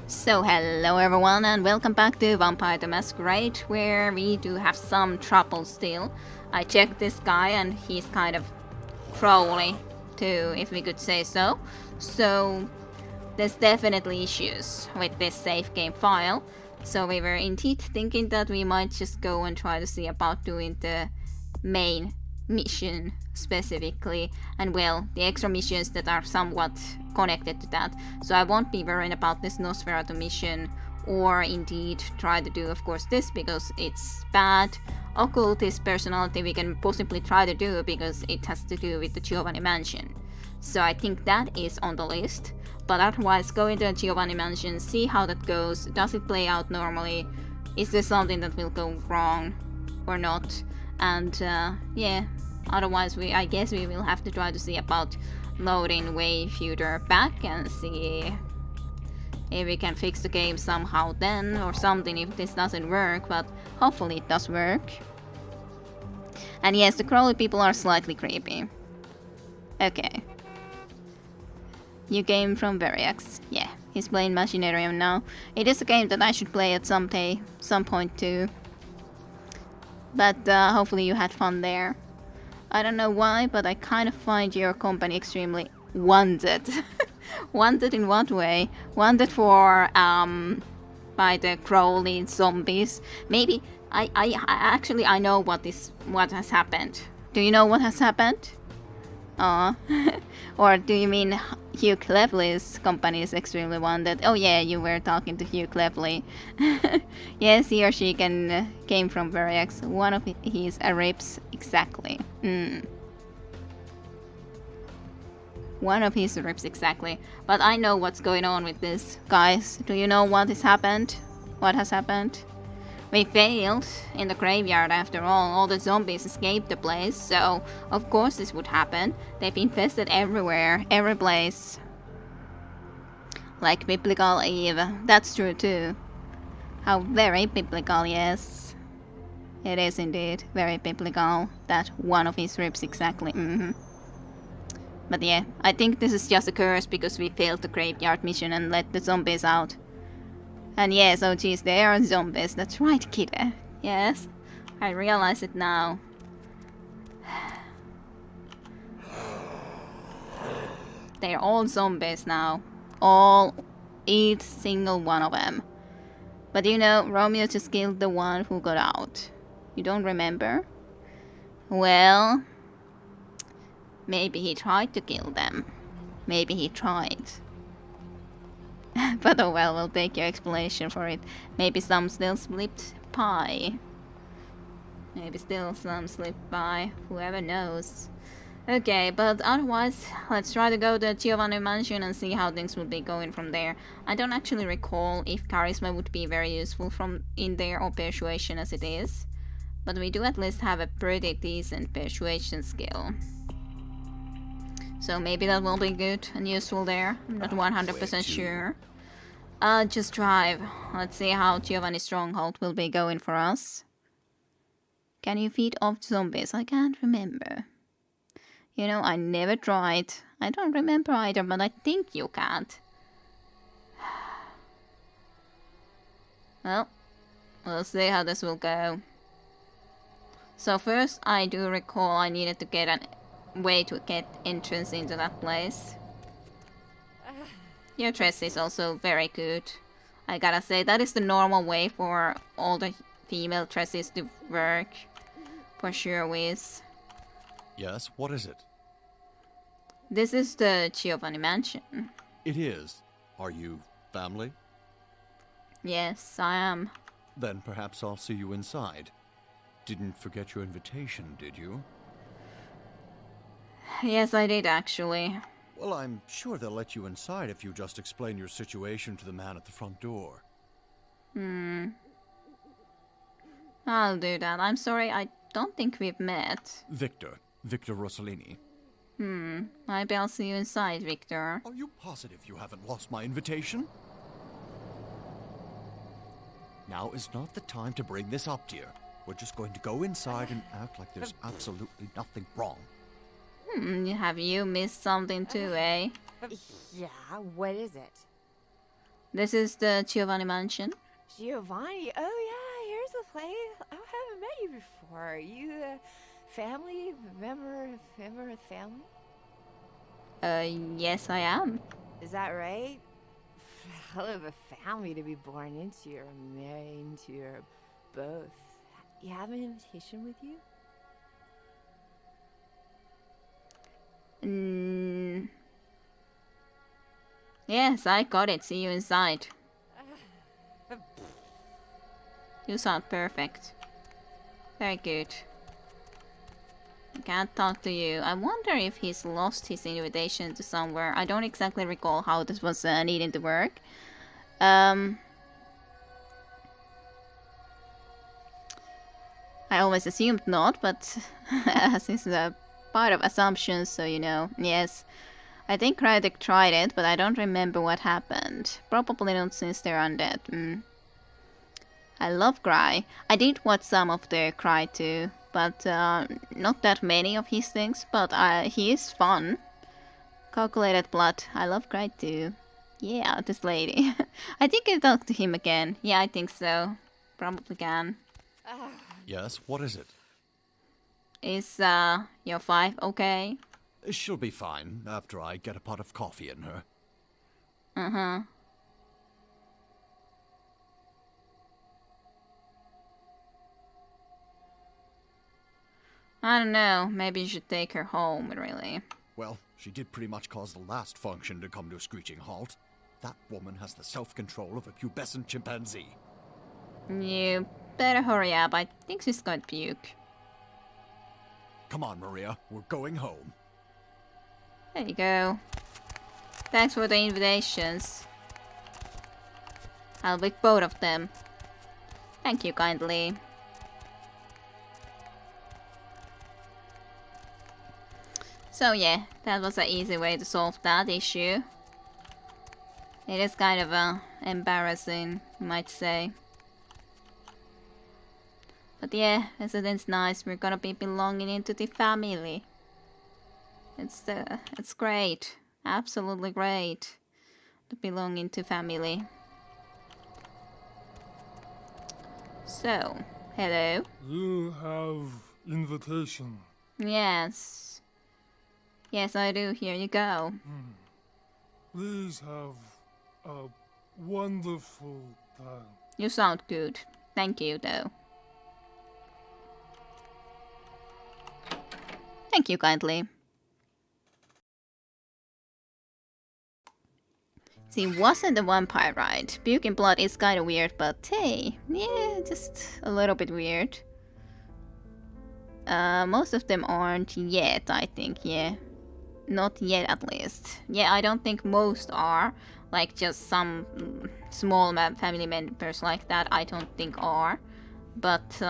So hello everyone and welcome back to Vampire the Masquerade, where we do have some trouble still. I checked this guy and he's kind of crawly too, if we could say so. So there's definitely issues with this save game file. So we were indeed thinking that we might just go and try to see about doing the main mission specifically, and well, the extra missions that are somewhat connected to that. So I won't be worrying about this Nosferatu mission, or indeed try to do, of course, this because it's bad. Occultist personality we can possibly try to do because it has to do with the Giovanni mansion. So I think that is on the list. But otherwise, go into the Giovanni mansion, see how that goes. Does it play out normally? Is there something that will go wrong or not? And yeah, otherwise I guess we will have to try to see about loading way further back and see if we can fix the game somehow then or something if this doesn't work, but hopefully it does work. And yes, the crawly people are slightly creepy. Okay. New game from Variax. Yeah, he's playing Machinarium now. It is a game that I should play at some point too. But hopefully you had fun there. I don't know why, but I kind of find your company extremely wanted. Wanted in what way? Wanted for by the crawly zombies. Maybe I know what has happened. Do you know what has happened? Or do you mean Hugh Clevley's company is extremely wanted? Oh yeah, you were talking to Hugh Clevley. Yes, he or she came from Variax. One of his ribs, exactly. One of his ribs, exactly. But I know what's going on with this, guys. Do you know what has happened? What has happened? We failed in the graveyard after all the zombies escaped the place, so of course this would happen. They've infested everywhere, every place. Like Biblical Eve, that's true too. How very biblical, yes. It is indeed very biblical, that one of his ribs exactly, But yeah, I think this is just a curse because we failed the graveyard mission and let the zombies out. And yes, oh geez, they are zombies. That's right, Kitty. Yes, I realize it now. They're all zombies now. Each single one of them. But you know, Romeo just killed the one who got out. You don't remember? Well, maybe he tried to kill them. Maybe he tried. But oh well, we'll take your explanation for it. Maybe some still slipped by. Maybe still some slipped by. Whoever knows. Okay, but otherwise, let's try to go to Giovanni Mansion and see how things will be going from there. I don't actually recall if Charisma would be very useful from in there or Persuasion as it is. But we do at least have a pretty decent Persuasion skill. So maybe that will be good and useful there. I'm not 100% sure. Just drive. Let's see how Giovanni's stronghold will be going for us. Can you feed off zombies? I can't remember. You know, I never tried. I don't remember either, but I think you can't. Well, we'll see how this will go. So first, I do recall I needed to get a way to get entrance into that place. Your dress is also very good. I gotta say, that is the normal way for all the female dresses to work. For sure, Wiz. Yes, what is it? This is the Giovanni mansion. It is. Are you family? Yes, I am. Then perhaps I'll see you inside. Didn't forget your invitation, did you? Yes, I did actually. Well, I'm sure they'll let you inside if you just explain your situation to the man at the front door. I'll do that. I'm sorry, I don't think we've met. Victor Rossellini. Maybe I'll see you inside, Victor. Are you positive you haven't lost my invitation? Now is not the time to bring this up, dear. We're just going to go inside and act like there's absolutely nothing wrong. Have you missed something too, eh? Yeah, what is it? This is the Giovanni mansion. Giovanni? Oh yeah, here's the place. I haven't met you before. You family? Member of family? Yes, I am. Is that right? Hell of a family to be born into or married into or both. You have an invitation with you? Yes, I got it. See you inside. You sound perfect. Very good. I can't talk to you. I wonder if he's lost his invitation to somewhere. I don't exactly recall how this was needing to work. I always assumed not, but as is a part of assumptions, so you know. Yes. I think Krydik tried it, but I don't remember what happened. Probably not since they're undead. I love Cry. I did watch some of the Cry too, but not that many of his things, but he is fun. Calculated Blood. I love Cry too. Yeah, this lady. I think I talked to him again. Yeah, I think so. Probably can. Yes, what is it? Is your 5 okay? She'll be fine after I get a pot of coffee in her. Uh-huh. I don't know, maybe you should take her home, really. Well, she did pretty much cause the last function to come to a screeching halt. That woman has the self-control of a pubescent chimpanzee. You better hurry up, I think she's going to puke. Come on, Maria, we're going home. There you go. Thanks for the invitations. I'll pick both of them. Thank you kindly. So yeah, that was an easy way to solve that issue. It is kind of embarrassing, you might say. But yeah, isn't it nice? We're gonna be belonging into the family. It's great, absolutely great to belong into family. So, hello. You have invitation. Yes. Yes, I do. Here you go. Please have a wonderful time. You sound good. Thank you, though. Thank you kindly. See, wasn't a vampire right? Puking blood is kinda weird, but hey, yeah, just a little bit weird. Most of them aren't yet, I think, yeah. Not yet, at least. Yeah, I don't think most are. Like, just some small family members like that, I don't think are. But,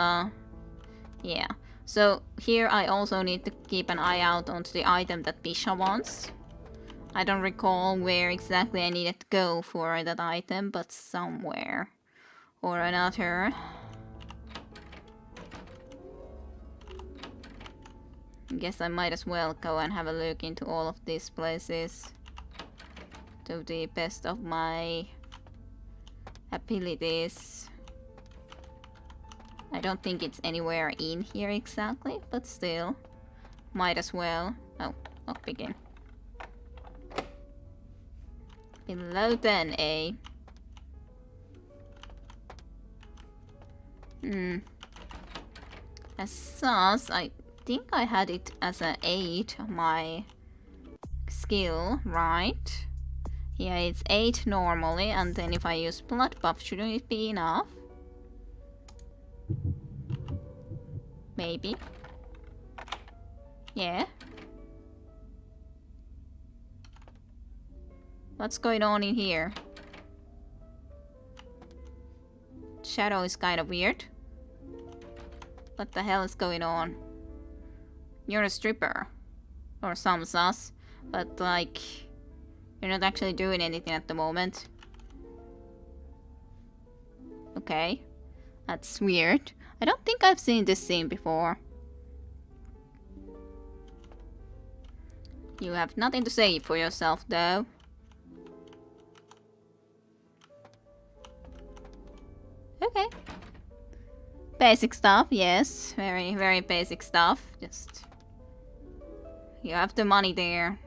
yeah. So, here I also need to keep an eye out onto the item that Bisha wants. I don't recall where exactly I needed to go for that item, but somewhere or another. I guess I might as well go and have a look into all of these places to the best of my abilities. I don't think it's anywhere in here exactly, but still, might as well. Oh, lockpicking. Below 10A. As such, I think I had it as an 8, my skill, right? Yeah, it's 8 normally, and then if I use blood buff, shouldn't it be enough? Maybe. Yeah. What's going on in here? Shadow is kind of weird. What the hell is going on? You're a stripper. Or some sus. But like, you're not actually doing anything at the moment. Okay. That's weird. I don't think I've seen this scene before. You have nothing to say for yourself though. Okay. Basic stuff, yes. Very, very basic stuff. Just... You have the money there.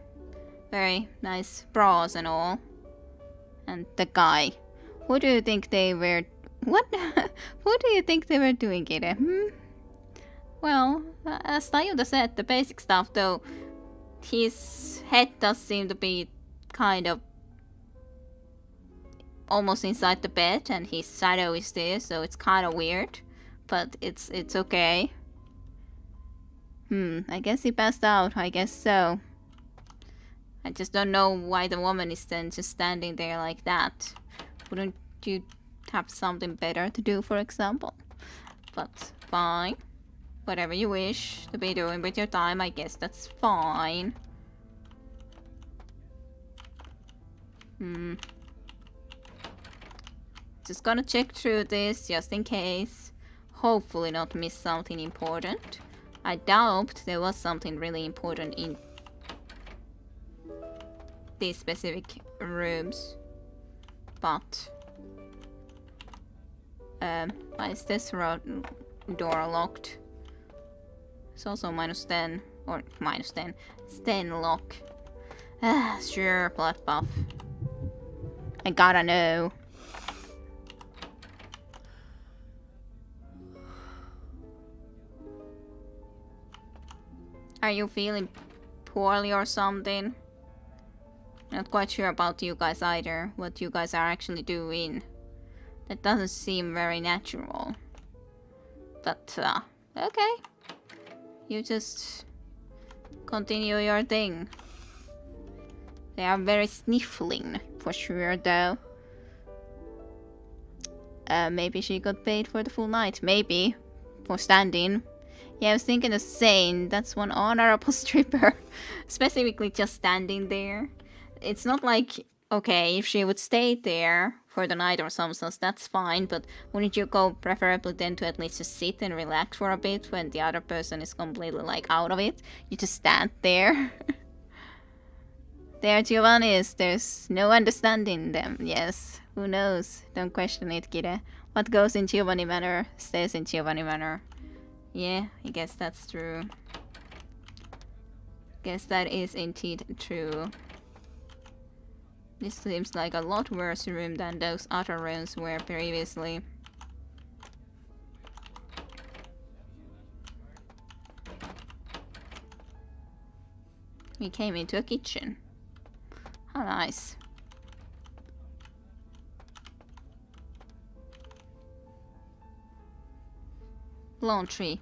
Very nice bras and all. And the guy. Who do you think they were... What? Who do you think they were doing it? Well, as Tayuda said, the basic stuff though, his head does seem to be kind of almost inside the bed and his shadow is there, so it's kind of weird. But it's okay. I guess he passed out, I guess so. I just don't know why the woman is then just standing there like that. Wouldn't you have something better to do, for example? But fine. Whatever you wish to be doing with your time, I guess that's fine. Just gonna check through this just in case. Hopefully not miss something important. I doubt there was something really important in these specific rooms. But why is this door locked? It's also -10 or -10. It's 10 lock. Sure, blood buff. I gotta know. Are you feeling poorly or something? Not quite sure about you guys either, what you guys are actually doing. That doesn't seem very natural. But, okay. You just continue your thing. They are very sniffling, for sure, though. Maybe she got paid for the full night. Maybe. For standing. Yeah, I was thinking of saying that's one honorable stripper. Specifically just standing there. It's not like, okay, if she would stay there for the night or something, that's fine, but wouldn't you go preferably then to at least just sit and relax for a bit when the other person is completely like out of it? You just stand there. There Giovanni is, there's no understanding them, yes. Who knows? Don't question it, Kira. What goes in Giovanni manner stays in Giovanni manner. Yeah, I guess that's true. Guess that is indeed true. This seems like a lot worse room than those other rooms were previously. We came into a kitchen. How nice. Laundry.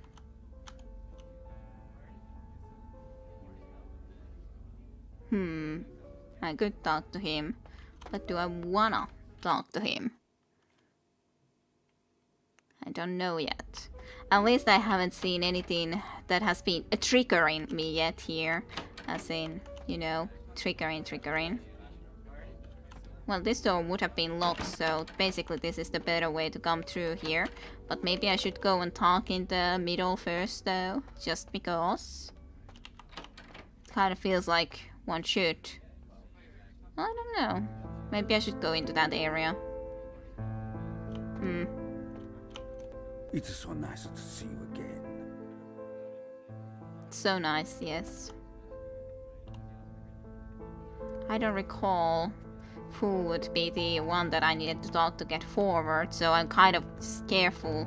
I could talk to him, but do I wanna talk to him? I don't know yet. At least I haven't seen anything that has been triggering me yet here. As in, you know, triggering. Well, this door would have been locked, so basically this is the better way to come through here. But maybe I should go and talk in the middle first, though, just because. It kind of feels like one should. I don't know. Maybe I should go into that area. It's so nice to see you again. So nice, yes. I don't recall who would be the one that I needed to talk to get forward, so I'm kind of careful,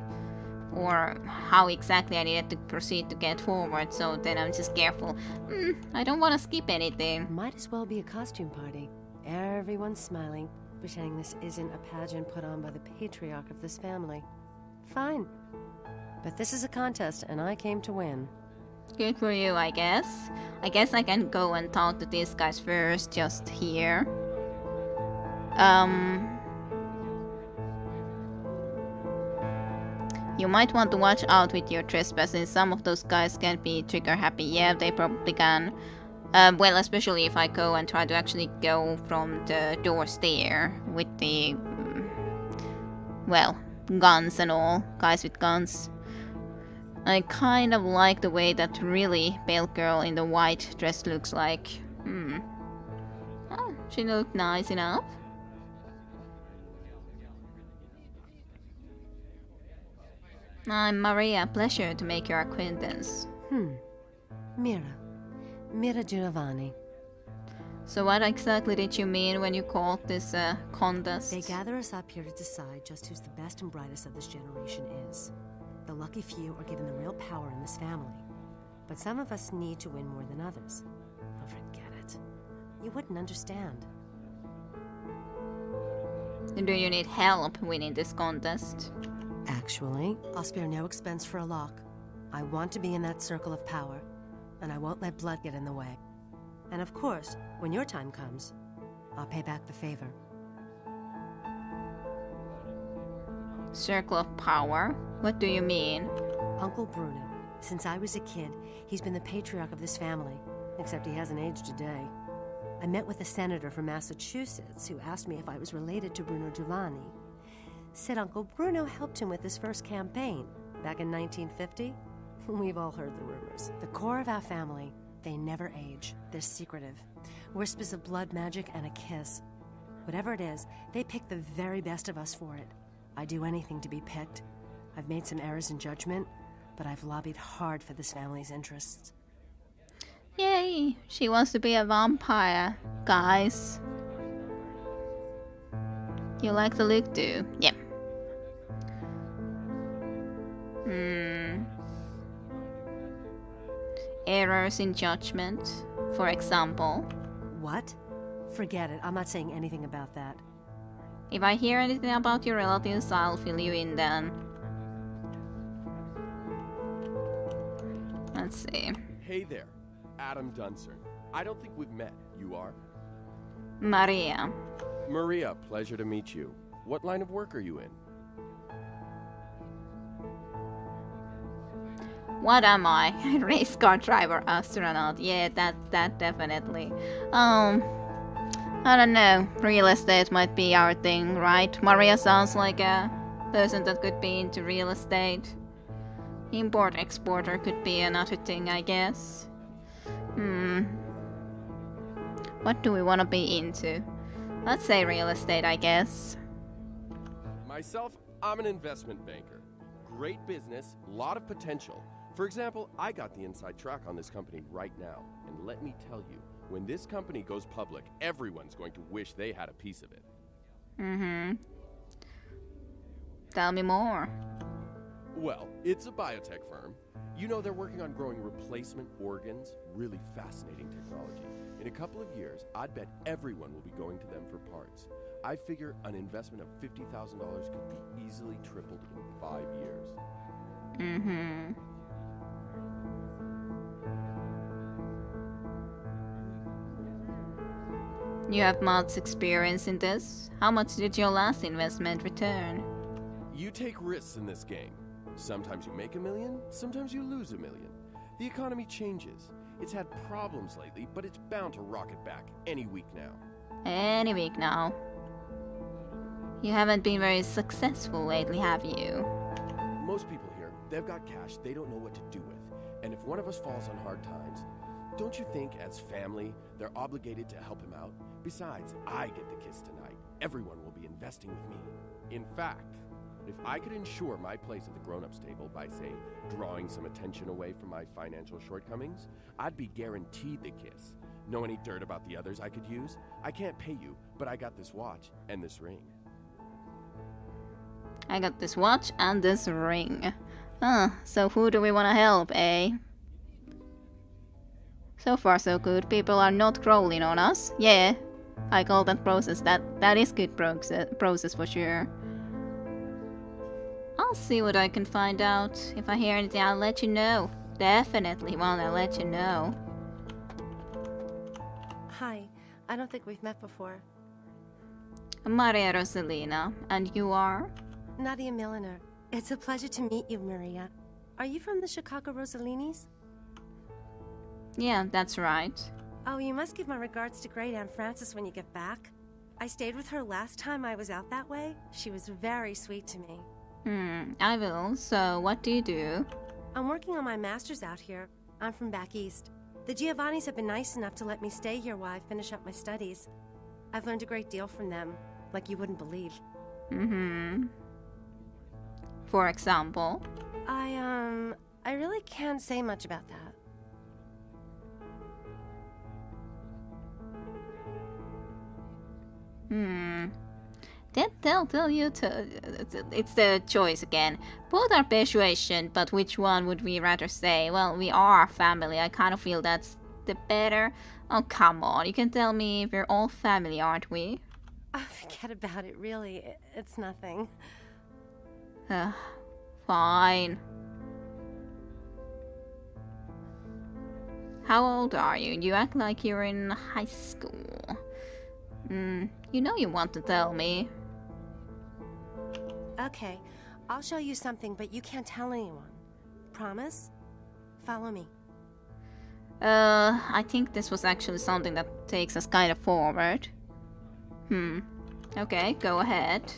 or how exactly I needed to proceed to get forward, so then I'm just careful. I don't want to skip anything. Might as well be a costume party. Everyone's smiling, pretending this isn't a pageant put on by the patriarch of this family. Fine. But this is a contest, and I came to win. Good for you, I guess. I guess I can go and talk to these guys first, just here. You might want to watch out with your trespassing. Some of those guys can be trigger happy. Yeah, they probably can. Well, especially if I go and try to actually go from the doors there with the, well, guns and all. Guys with guns. I kind of like the way that really pale girl in the white dress looks like. Oh, she looked nice enough. I'm Maria. Pleasure to make your acquaintance. Mira Giovanni. So what exactly did you mean when you called this contest? They gather us up here to decide just who's the best and brightest of this generation is. The lucky few are given the real power in this family. But some of us need to win more than others. Oh, forget it. You wouldn't understand. Do you need help winning this contest? Actually, I'll spare no expense for a lock. I want to be in that circle of power, and I won't let blood get in the way. And of course, when your time comes, I'll pay back the favor. Circle of power? What do you mean? Uncle Bruno. Since I was a kid, he's been the patriarch of this family, except he hasn't aged a day. I met with a senator from Massachusetts who asked me if I was related to Bruno Giovanni. Said Uncle Bruno helped him with his first campaign back in 1950. We've all heard the rumors. The core of our family, they never age. They're secretive. Whispers of blood magic and a kiss. Whatever it is, they pick the very best of us for it. I'd do anything to be picked. I've made some errors in judgment, but I've lobbied hard for this family's interests. Yay! She wants to be a vampire, guys. You like the look too? Yep. Errors in judgment, for example. What? Forget it. I'm not saying anything about that. If I hear anything about your relatives, I'll fill you in then. Let's see. Hey there, Adam Dunsern. I don't think we've met. You are? Maria. Maria, pleasure to meet you. What line of work are you in? What am I? Race car driver, astronaut. Yeah, that definitely. I don't know. Real estate might be our thing, right? Maria sounds like a person that could be into real estate. Import-exporter could be another thing, I guess. What do we want to be into? Let's say real estate, I guess. Myself, I'm an investment banker. Great business, lot of potential. For example, I got the inside track on this company right now. And let me tell you, when this company goes public, everyone's going to wish they had a piece of it. Tell me more. Well, it's a biotech firm. You know, they're working on growing replacement organs. Really fascinating technology. In a couple of years, I'd bet everyone will be going to them for parts. I figure an investment of $50,000 could be easily tripled in 5 years. You have much experience in this. How much did your last investment return? You take risks in this game. Sometimes you make $1 million, sometimes you lose $1 million. The economy changes. It's had problems lately, but it's bound to rocket back any week now. Any week now. You haven't been very successful lately, have you? Most people here, they've got cash they don't know what to do with. And if one of us falls on hard times, don't you think as family, they're obligated to help him out? Besides, I get the kiss tonight. Everyone will be investing with me. In fact, if I could ensure my place at the grown-ups table by, say, drawing some attention away from my financial shortcomings, I'd be guaranteed the kiss. Know any dirt about the others I could use? I can't pay you, but I got this watch and this ring. I got this watch and this ring. So who do we want to help, eh? So far so good. People are not crawling on us. Yeah, I call that process. That is good process for sure. I'll see what I can find out. If I hear anything, I'll let you know. Definitely wanna let you know. Hi. I don't think we've met before. Maria Rosalina, and you are? Nadia Milliner. It's a pleasure to meet you, Maria. Are you from the Chicago Rosalinis? Yeah, that's right. Oh, you must give my regards to Great Aunt Frances when you get back. I stayed with her last time I was out that way. She was very sweet to me. I will. So, what do you do? I'm working on my master's out here. I'm from back east. The Giovannis have been nice enough to let me stay here while I finish up my studies. I've learned a great deal from them, like you wouldn't believe. For example? I really can't say much about that. They'll tell you to. It's the choice again. Both are persuasion, but which one would we rather say? Well, we are family. I kind of feel that's the better. Oh, come on. You can tell me we're all family, aren't we? Oh, forget about it, really. It's nothing. Fine. How old are you? You act like you're in high school. You know you want to tell me. Okay, I'll show you something, but you can't tell anyone. Promise? Follow me. I think this was actually something that takes us kind of forward. Okay, go ahead.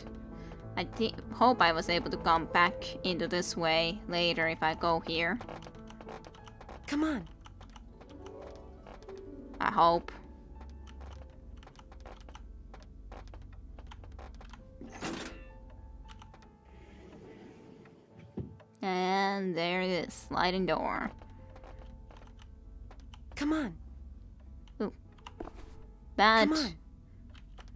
I hope I was able to come back into this way later if I go here. Come on. I hope. And there it is, sliding door. Come on. Ooh. Bad. Come on.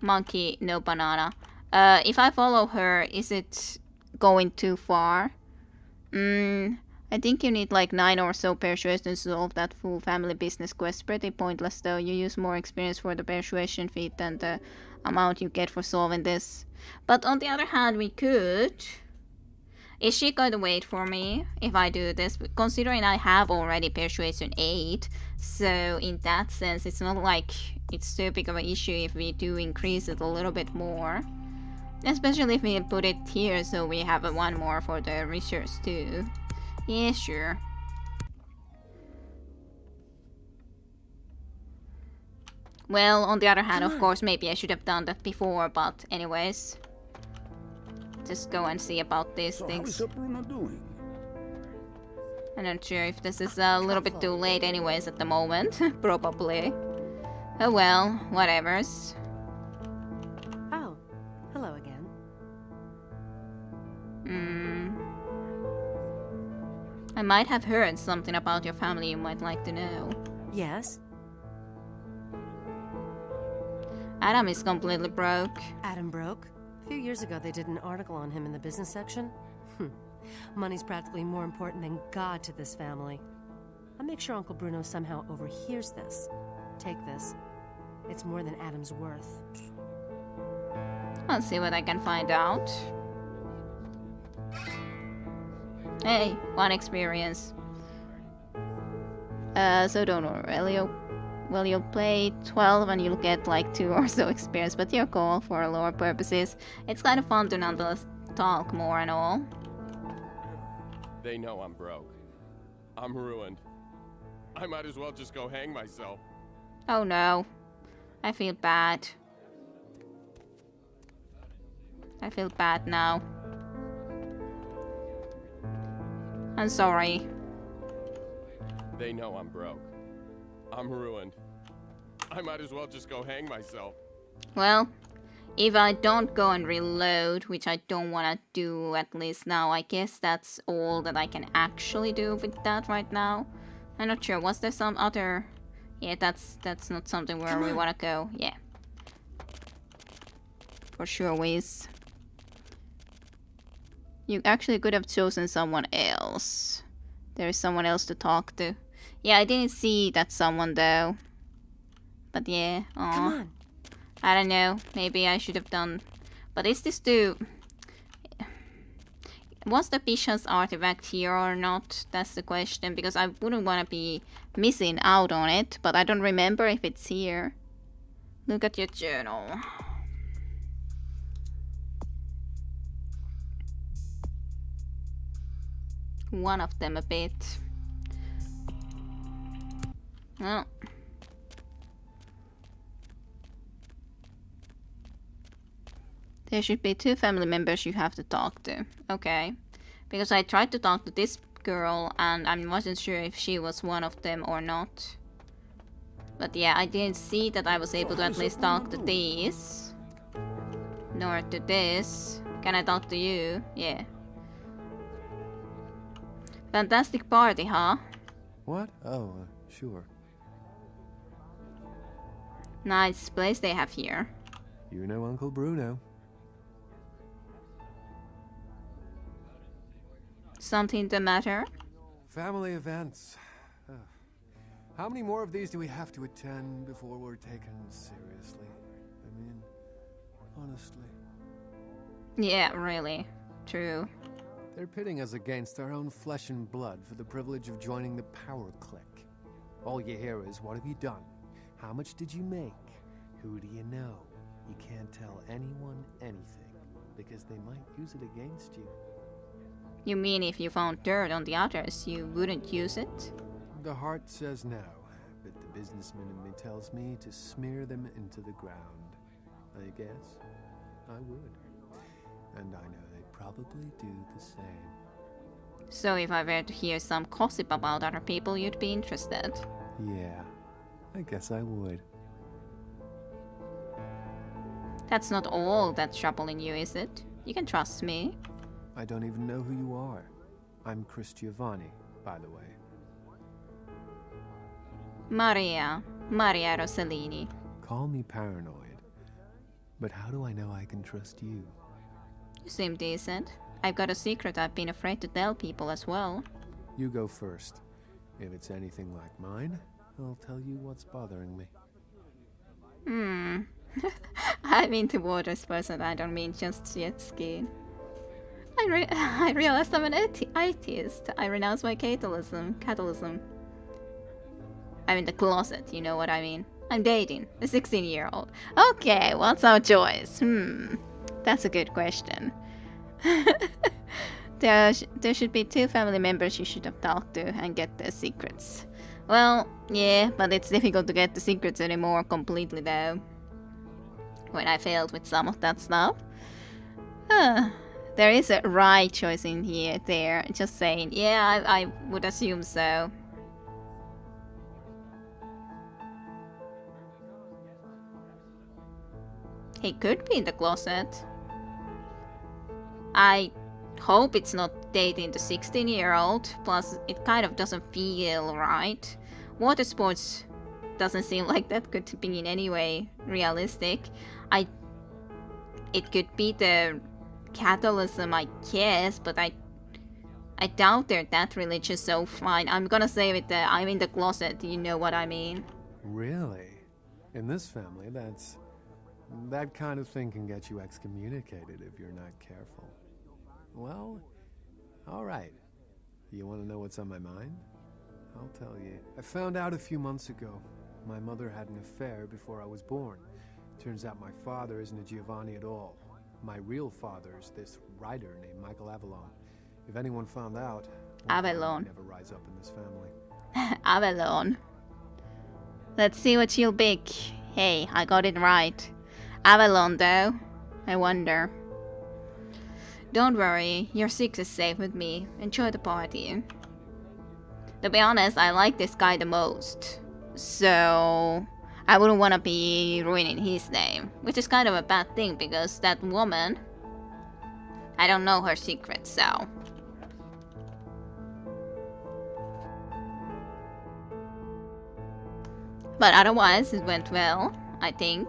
Monkey, no banana. If I follow her, is it going too far? I think you need like 9 or so persuasion to solve that full family business quest. Pretty pointless though. You use more experience for the persuasion feat than the amount you get for solving this. But on the other hand, we could... Is she going to wait for me if I do this? Considering I have already persuasion 8, so in that sense it's not like it's too big of an issue if we do increase it a little bit more. Especially if we put it here so we have one more for the research too. Yeah, sure. Well, on the other hand, of course, maybe I should have done that before, but anyways. Just go and see about these things. How's Bruno doing? I'm not sure if this is a little bit too late anyways at the moment. Probably. Oh well, whatevers. Oh, hello again. I might have heard something about your family you might like to know. Yes? Adam is completely broke. Adam broke? A few years ago they did an article on him in the business section. Money's practically more important than God to this family. I'll make sure Uncle Bruno somehow overhears this. Take this. It's more than Adam's worth. I'll see what I can find out. Hey, 1 experience. So don't worry, well, you'll play 12 and you'll get like 2 or so experience, but your call for lore purposes. It's kind of fun to nonetheless talk more and all. They know I'm broke. I'm ruined. I might as well just go hang myself. Oh no. I feel bad. I feel bad now. I'm sorry. They know I'm broke. I'm ruined. I might as well just go hang myself. Well, if I don't go and reload, which I don't want to do at least now, I guess that's all that I can actually do with that right now. I'm not sure. Was there some other... Yeah, that's not something where we want to go. Yeah. For sure, Wiz. You actually could have chosen someone else. There is someone else to talk to. Yeah, I didn't see that someone though. But yeah, aw. Come on. I don't know. Maybe I should have done. But is this to... Was the Bishop's artifact here or not? That's the question. Because I wouldn't want to be missing out on it. But I don't remember if it's here. Look at your journal. One of them a bit. Oh. There should be 2 family members you have to talk to. Okay. Because I tried to talk to this girl and I wasn't sure if she was one of them or not. But yeah, I didn't see that I was able to at least talk to these. Nor to this. Can I talk to you? Yeah. Fantastic party, huh? What? Oh, sure. Nice place they have here. You know Uncle Bruno. Something the matter? Family events. How many more of these do we have to attend before we're taken seriously? I mean, honestly. Yeah, really. True. They're pitting us against our own flesh and blood for the privilege of joining the power clique. All you hear is, what have you done? How much did you make? Who do you know? You can't tell anyone anything, because they might use it against you. You mean if you found dirt on the others, you wouldn't use it? The heart says no, but the businessman in me tells me to smear them into the ground. I guess I would. And I know they'd probably do the same. So if I were to hear some gossip about other people, you'd be interested? Yeah, I guess I would. That's not all that's troubling you, is it? You can trust me. I don't even know who you are. I'm Chris Giovanni, by the way. Maria Rossellini. Call me paranoid, but how do I know I can trust you? You seem decent. I've got a secret I've been afraid to tell people as well. You go first. If it's anything like mine, I'll tell you what's bothering me. I'm into water sports and I don't mean just jet skiing. I realized I'm an atheist. I renounce my Catholicism. I'm in the closet, you know what I mean. I'm dating a 16-year-old. Okay, what's our choice? That's a good question. There should be 2 family members you should have talked to and get their secrets. Well, yeah, but it's difficult to get the secrets anymore completely though. When I failed with some of that stuff. There is a right choice in here, there. Just saying. Yeah, I would assume so. He could be in the closet. I hope it's not dating the 16-year-old. Plus, it kind of doesn't feel right. Water sports doesn't seem like that could be in any way realistic. It could be the Catholicism, I guess, but I doubt they're that religious, so fine. I'm gonna say with the I'm in the closet, you know what I mean. Really? In this family, that kind of thing can get you excommunicated if you're not careful. Well, alright. You want to know what's on my mind? I'll tell you. I found out a few months ago. My mother had an affair before I was born. Turns out my father isn't a Giovanni at all. My real father's this writer named Michael Avalon. If anyone found out, Avalon. I'd never rise up in this family. Avalon. Let's see what she'll pick. Hey, I got it right. Avalon, though. I wonder. Don't worry, your 6 is safe with me. Enjoy the party. To be honest, I like this guy the most. So I wouldn't want to be ruining his name. Which is kind of a bad thing because that woman, I don't know her secret, so. But otherwise, it went well, I think.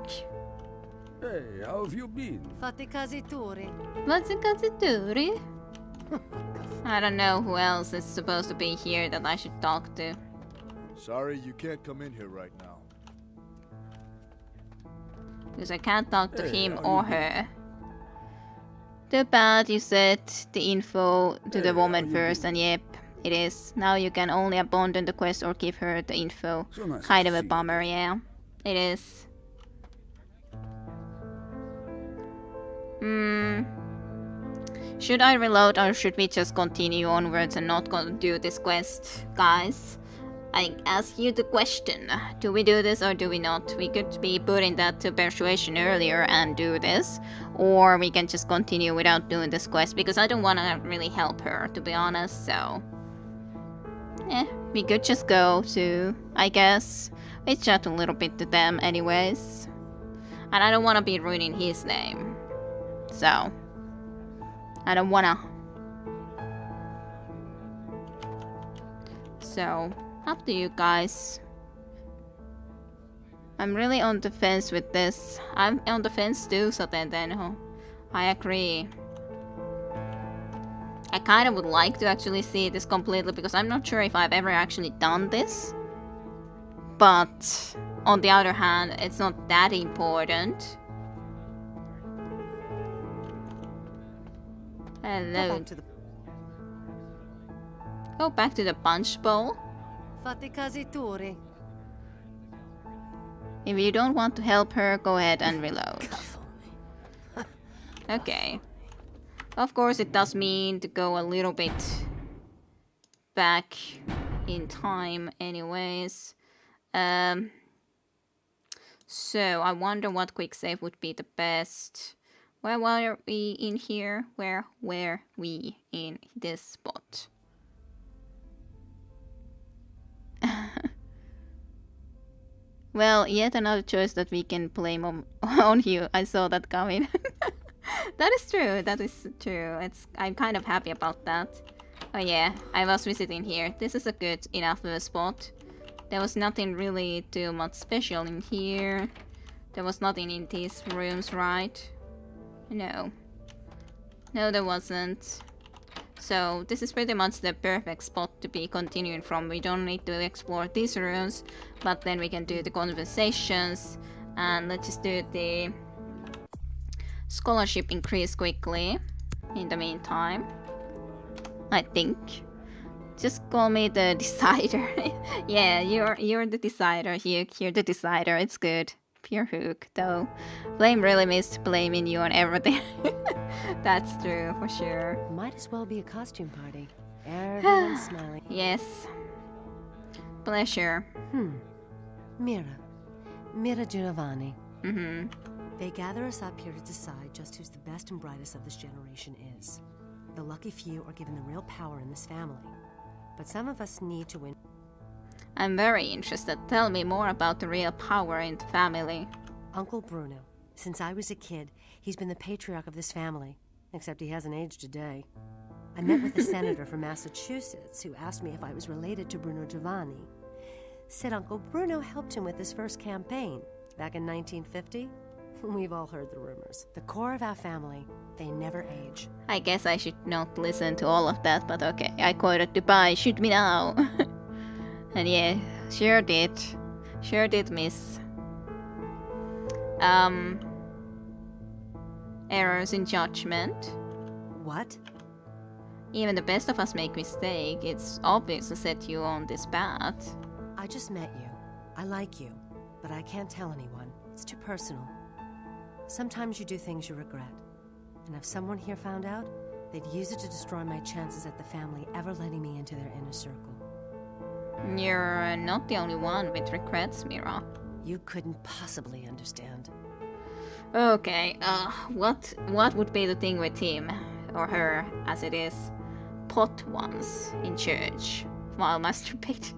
Hey, how have you been? Fatti casi turi. What's it got to do? I don't know who else is supposed to be here that I should talk to. Sorry, you can't come in here right now. Because I can't talk to Hey, him how or you been? her. Too bad you said the info to Hey, the how woman you first, been? and yep, it is. Now you can only abandon the quest or give her the info. So nice Kind to of a see you. bummer, yeah. It is. Should I reload or should we just continue onwards and not do this quest, guys? I ask you the question. Do we do this or do we not? We could be putting that to persuasion earlier and do this. Or we can just continue without doing this quest because I don't want to really help her, to be honest, so. We could just go to, I guess. We chat a little bit to them anyways. And I don't want to be ruining his name. So. I don't wanna. So, up to you guys. I'm really on the fence with this. I'm on the fence too, so then I agree. I kind of would like to actually see this completely because I'm not sure if I've ever actually done this. But on the other hand, it's not that important. Hello. Go back to the punch bowl. Fatti casi turi. If you don't want to help her, go ahead and reload. Okay. Of course, it does mean to go a little bit back in time anyways. So, I wonder what quick save would be the best. Where were we in here? Where were we in this spot? Well, yet another choice that we can blame on you. I saw that coming. That is true. That is true. I'm kind of happy about that. Oh yeah, I was visiting here. This is a good enough of a spot. There was nothing really too much special in here. There was nothing in these rooms, right? No. No, there wasn't. So this is pretty much the perfect spot to be continuing from. We don't need to explore these rooms, but then we can do the conversations. And let's just do the scholarship increase quickly in the meantime. I think. Just call me the decider. Yeah, you're the decider, Hugh. You're the decider. It's good. Pure hook, though. Blame really missed blaming you on everything. That's true, for sure. Might as well be a costume party. Everyone's smiling. Yes. Pleasure. Mira Giovanni. Mm-hmm. They gather us up here to decide just who's the best and brightest of this generation is. The lucky few are given the real power in this family. But some of us need to win. I'm very interested. Tell me more about the real power in the family. Uncle Bruno. Since I was a kid, he's been the patriarch of this family. Except he hasn't aged a day. I met with a senator from Massachusetts who asked me if I was related to Bruno Giovanni. Said Uncle Bruno helped him with his first campaign. Back in 1950? We've all heard the rumors. The core of our family, they never age. I guess I should not listen to all of that, but okay. I quoted Dubai, shoot me now. And yeah, sure did. Sure did miss. Errors in judgment. What? Even the best of us make mistakes. It's obvious to set you on this path. I just met you. I like you, but I can't tell anyone. It's too personal. Sometimes you do things you regret. And if someone here found out, they'd use it to destroy my chances at the family ever letting me into their inner circle. You're not the only one with regrets, Mira. You couldn't possibly understand. Okay, what would be the thing with him, or her, as it is, pot once in church while masturbating?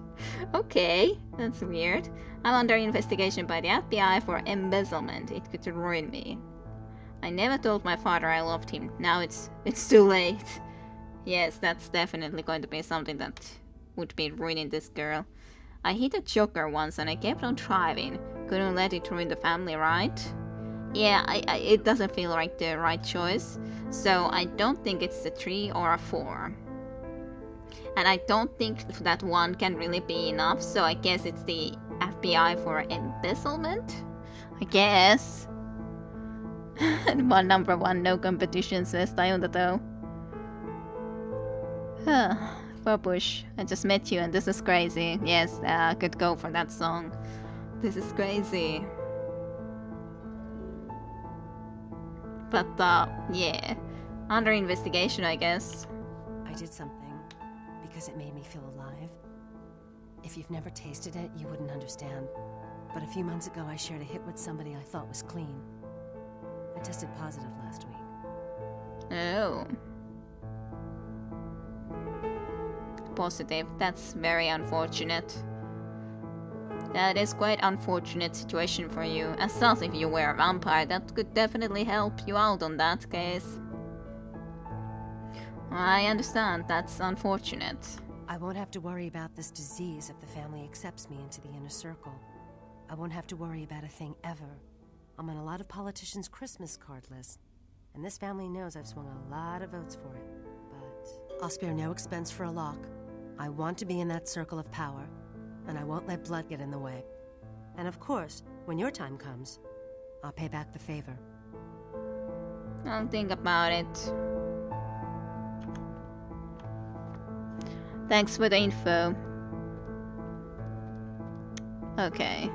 Okay, that's weird. I'm under investigation by the FBI for embezzlement. It could ruin me. I never told my father I loved him. Now it's too late. Yes, that's definitely going to be something that would be ruining this girl. I hit a jogger once and I kept on driving. Couldn't let it ruin the family, right? Yeah, it doesn't feel like the right choice. So I don't think it's a 3 or a 4. And I don't think that 1 can really be enough. So I guess it's the FBI for embezzlement? I guess. Number 1, no competition, says Tayondato. Babush, I just met you and this is crazy. Yes, I could go for that song. This is crazy. But, yeah. Under investigation, I guess. I did something because it made me feel alive. If you've never tasted it, you wouldn't understand. But a few months ago, I shared a hit with somebody I thought was clean. I tested positive last week. Oh. Positive. That's very unfortunate. That is quite unfortunate situation for you. As such, if you were a vampire, that could definitely help you out on that case. I understand, that's unfortunate. I won't have to worry about this disease if the family accepts me into the inner circle. I won't have to worry about a thing ever. I'm on a lot of politicians' Christmas card lists, and this family knows I've swung a lot of votes for it. But I'll spare no expense for a lock. I want to be in that circle of power, and I won't let blood get in the way. And of course, when your time comes, I'll pay back the favor. I'll think about it. Thanks for the info. Okay.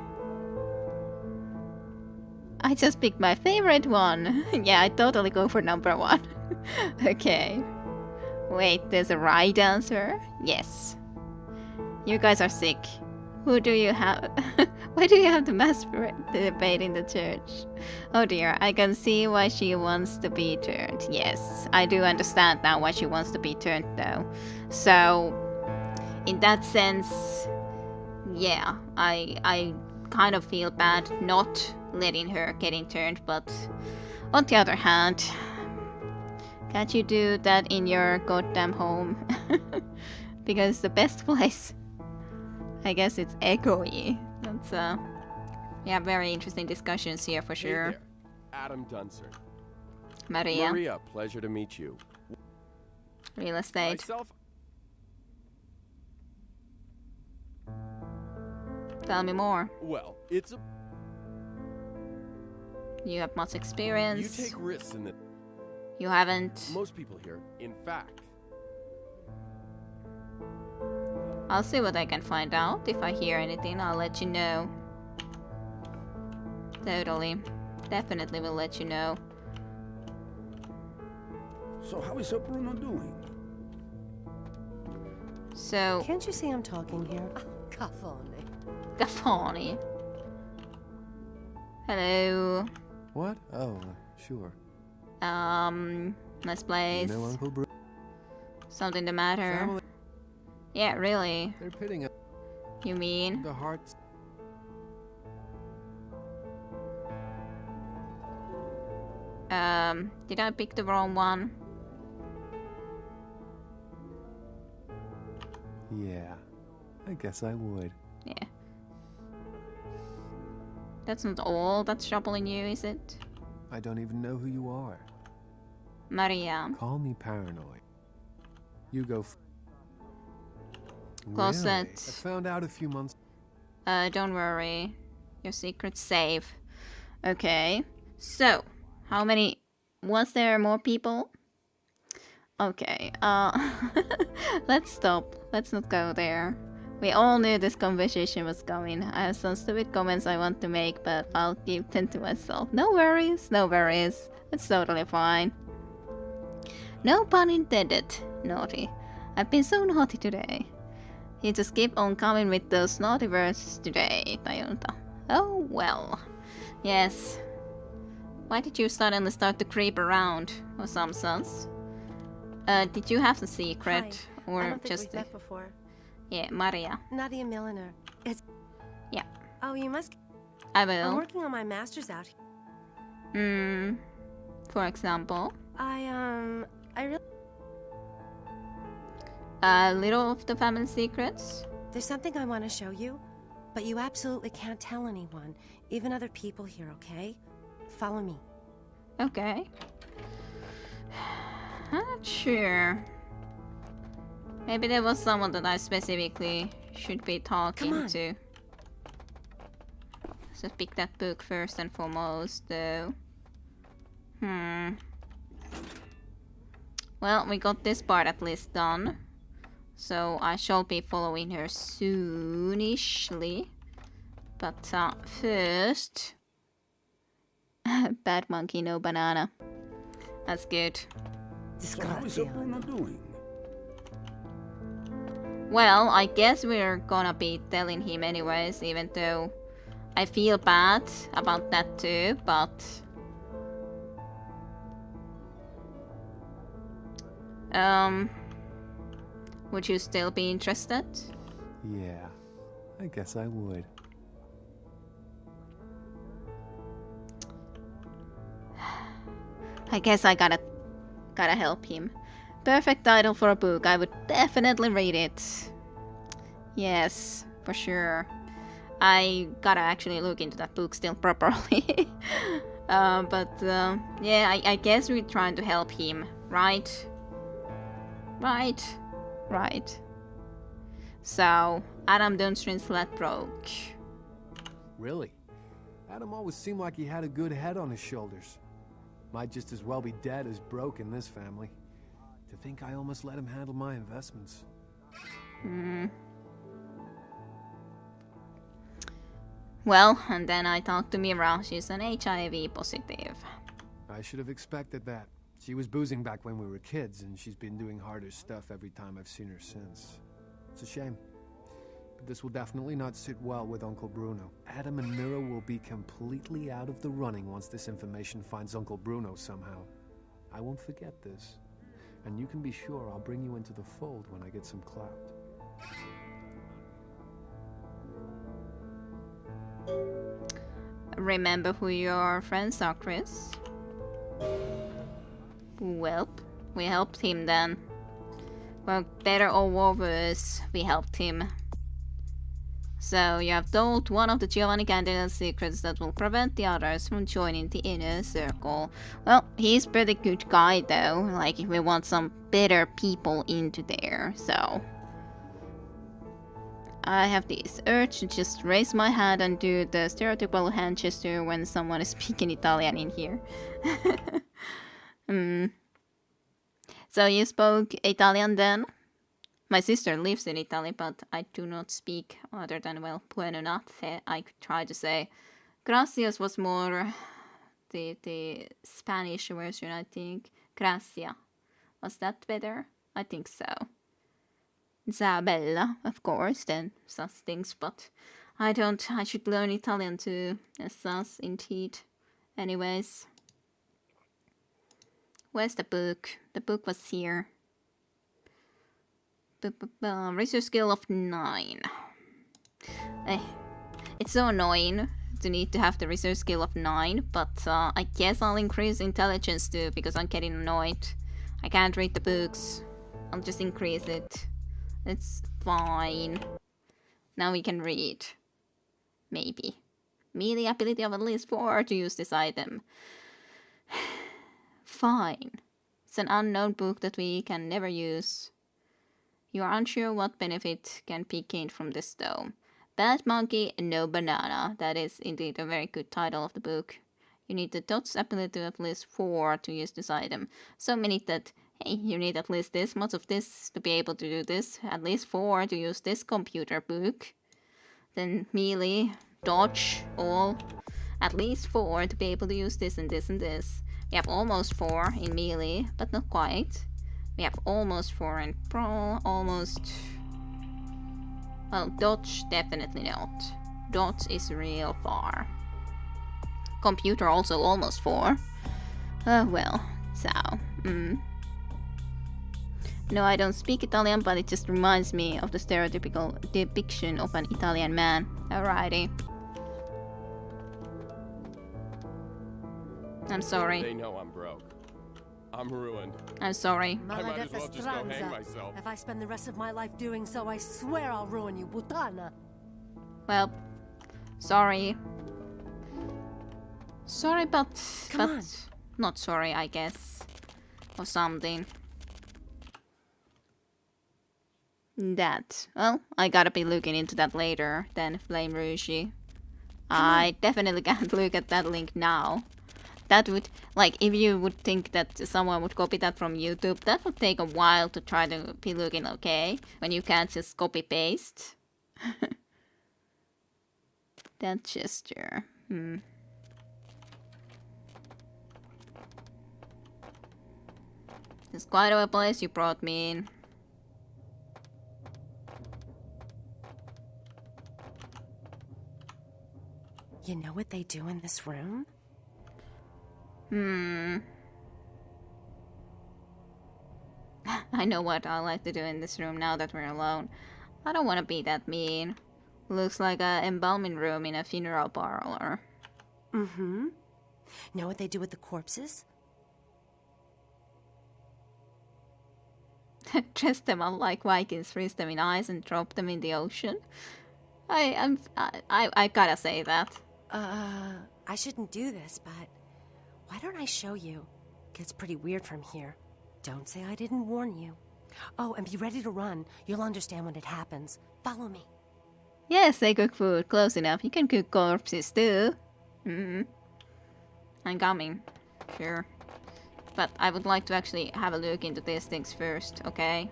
I just picked my favorite one. Yeah, I totally go for number 1. Okay. Wait, there's a right answer? Yes. You guys are sick. Who do you have? Why do you have the Masquerade debate in the church? Oh dear, I can see why she wants to be turned. Yes, I do understand now why she wants to be turned though. So, in that sense, yeah, I kind of feel bad not letting her getting turned, but on the other hand, can't you do that in your goddamn home? Because the best place, I guess it's echoey. That's yeah, very interesting discussions here for sure. Hey there, Adam Dunsert. Maria, Maria, pleasure to meet you. real estate. Myself, Tell me more. well, it's a... You have much You experience. take risks in the... You haven't. Most people here, in fact. I'll see what I can find out. If I hear anything, I'll let you know. Totally. Definitely will let you know. So how is Bruno doing? So, Can't you see I'm talking here? Caffone. Gaffani. Hello. What? Oh, sure. Nice place. You know Uncle Bruno? Something the matter? Family, Yeah, really. they're pitting up You mean? the hearts. Did I pick the wrong one? Yeah, I guess I would. Yeah. That's not all that's troubling you, is it? I don't even know who you are. Maria. Call me paranoid. You go. Close Really? that. I found out a few months. Don't worry. Your secret's safe. Okay. So, how many... Was there more people? Okay, let's stop. Let's not go there. We all knew this conversation was coming. I have some stupid comments I want to make, but I'll keep them to myself. No worries, no worries. It's totally fine. No pun intended. Naughty. I've been so naughty today. You just keep on coming with those naughty words today, Tayunta. Oh well. Yes. Why did you suddenly start to creep around, or some sense? Did you have the secret, Hi. or I don't think just we've met before. yeah, Maria? Nadia Milliner. It's... Yeah, Oh, you must... I I'm will. working on my master's out here. For example, I really... a little of the family secrets. There's something I want to show you, but you absolutely can't tell anyone, even other people here, okay? Follow me. Okay. I'm not sure. Maybe there was someone that I specifically should be talking Come on. to. So pick that book first and foremost, though. Well, we got this part at least done. So I shall be following her soonishly. But first... Bad monkey, no banana. That's good. So how is Bruno doing? Well, I guess we're gonna be telling him anyways, even though I feel bad about that too, but... Would you still be interested? Yeah, I guess I would. I guess I gotta help him. Perfect title for a book. I would definitely read it. Yes, for sure. I gotta actually look into that book still properly. Yeah, I guess we're trying to help him, right? Right. So, Adam Dunstrin's sled broke. Really? Adam always seemed like he had a good head on his shoulders. Might just as well be dead as broke in this family. To think I almost let him handle my investments. Well, and then I talked to Mira. She's an HIV positive. I should have expected that. She was boozing back when we were kids, and she's been doing harder stuff every time I've seen her since. It's a shame. But this will definitely not sit well with Uncle Bruno. Adam and Mira will be completely out of the running once this information finds Uncle Bruno somehow. I won't forget this. And you can be sure I'll bring you into the fold when I get some clout. Remember who your friends are, Chris? Well, we helped him then. Well, better or worse, we helped him. So, you have told one of the Giovanni candidate's secrets that will prevent the others from joining the inner circle. Well, he's a pretty good guy though, like we want some better people into there, so... I have this urge to just raise my hand and do the stereotypical hand gesture when someone is speaking Italian in here. So you spoke Italian then? My sister lives in Italy, but I do not speak other than, well, buono notte. I could try to say. Gracias was more the Spanish version, I think. Gracia. Was that better? I think so. Isabella, of course, then such things, but I should learn Italian too, as sus, indeed. Anyways. Where's the book? The book was here. Research skill of 9. It's so annoying to need to have the research skill of 9, but I guess I'll increase intelligence too, because I'm getting annoyed. I can't read the books. I'll just increase it. It's fine. Now we can read. Maybe. Melee ability of at least 4 to use this item. Fine. It's an unknown book that we can never use. You are unsure what benefit can be gained from this though. Bad monkey, no banana. That is indeed a very good title of the book. You need the dot's ability of at least 4 to use this item. So many that, hey, you need at least this much of this to be able to do this. At least 4 to use this computer book. Then melee, dodge, all. At least 4 to be able to use this and this and this. We have almost 4 in melee, but not quite. We have almost 4 in brawl, almost... Well, dodge, definitely not. Dodge is real far. Computer also almost 4. Well, so... No, I don't speak Italian, but it just reminds me of the stereotypical depiction of an Italian man. Alrighty. I'm sorry. They know I'm broke. I'm ruined. I'm sorry. I might as well just go hang myself. If I spend the rest of my life doing so, I swear I'll ruin you, putana. Well, sorry. Sorry, but on. not sorry, I guess. Or something. That. Well, I gotta be looking into that later, then Flame Rouge. I definitely can't look at that link now. That would, like, if you would think that someone would copy that from YouTube, that would take a while to try to be looking okay, when you can't just copy-paste. That gesture. It's quite a place you brought me in. You know what they do in this room? I know what I like to do in this room now that we're alone. I don't want to be that mean. Looks like an embalming room in a funeral parlor. Know what they do with the corpses? Dress them up like Vikings, freeze them in ice, and drop them in the ocean. I gotta say that. I shouldn't do this, but why don't I show you? Gets pretty weird from here. Don't say I didn't warn you. Oh, and be ready to run. You'll understand when it happens. Follow me. Yes, they cook food close enough. You can cook corpses too. I'm coming. Sure. But I would like to actually have a look into these things first, okay?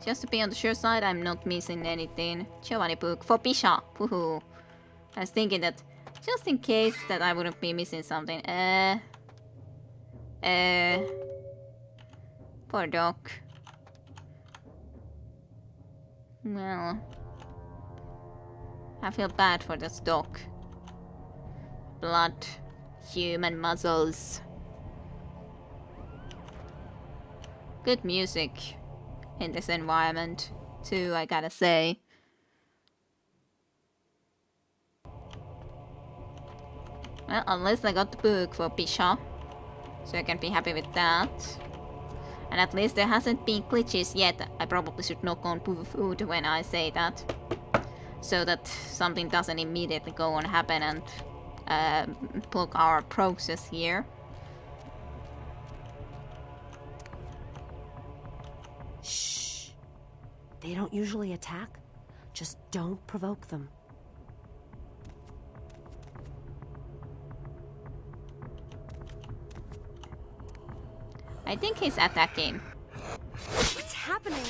Just to be on the sure side, I'm not missing anything. Giovanni book for Pisha. Woohoo. I was thinking that just in case that I wouldn't be missing something. Poor dog. Well, I feel bad for this dog. Blood, human muscles. Good music in this environment, too, I gotta say. Well, at least I got the book for Pisha, so I can be happy with that. And at least there hasn't been glitches yet. I probably should knock on food when I say that, so that something doesn't immediately go and happen and block our process here. Shh. They don't usually attack. Just don't provoke them. I think he's attacking. What's happening?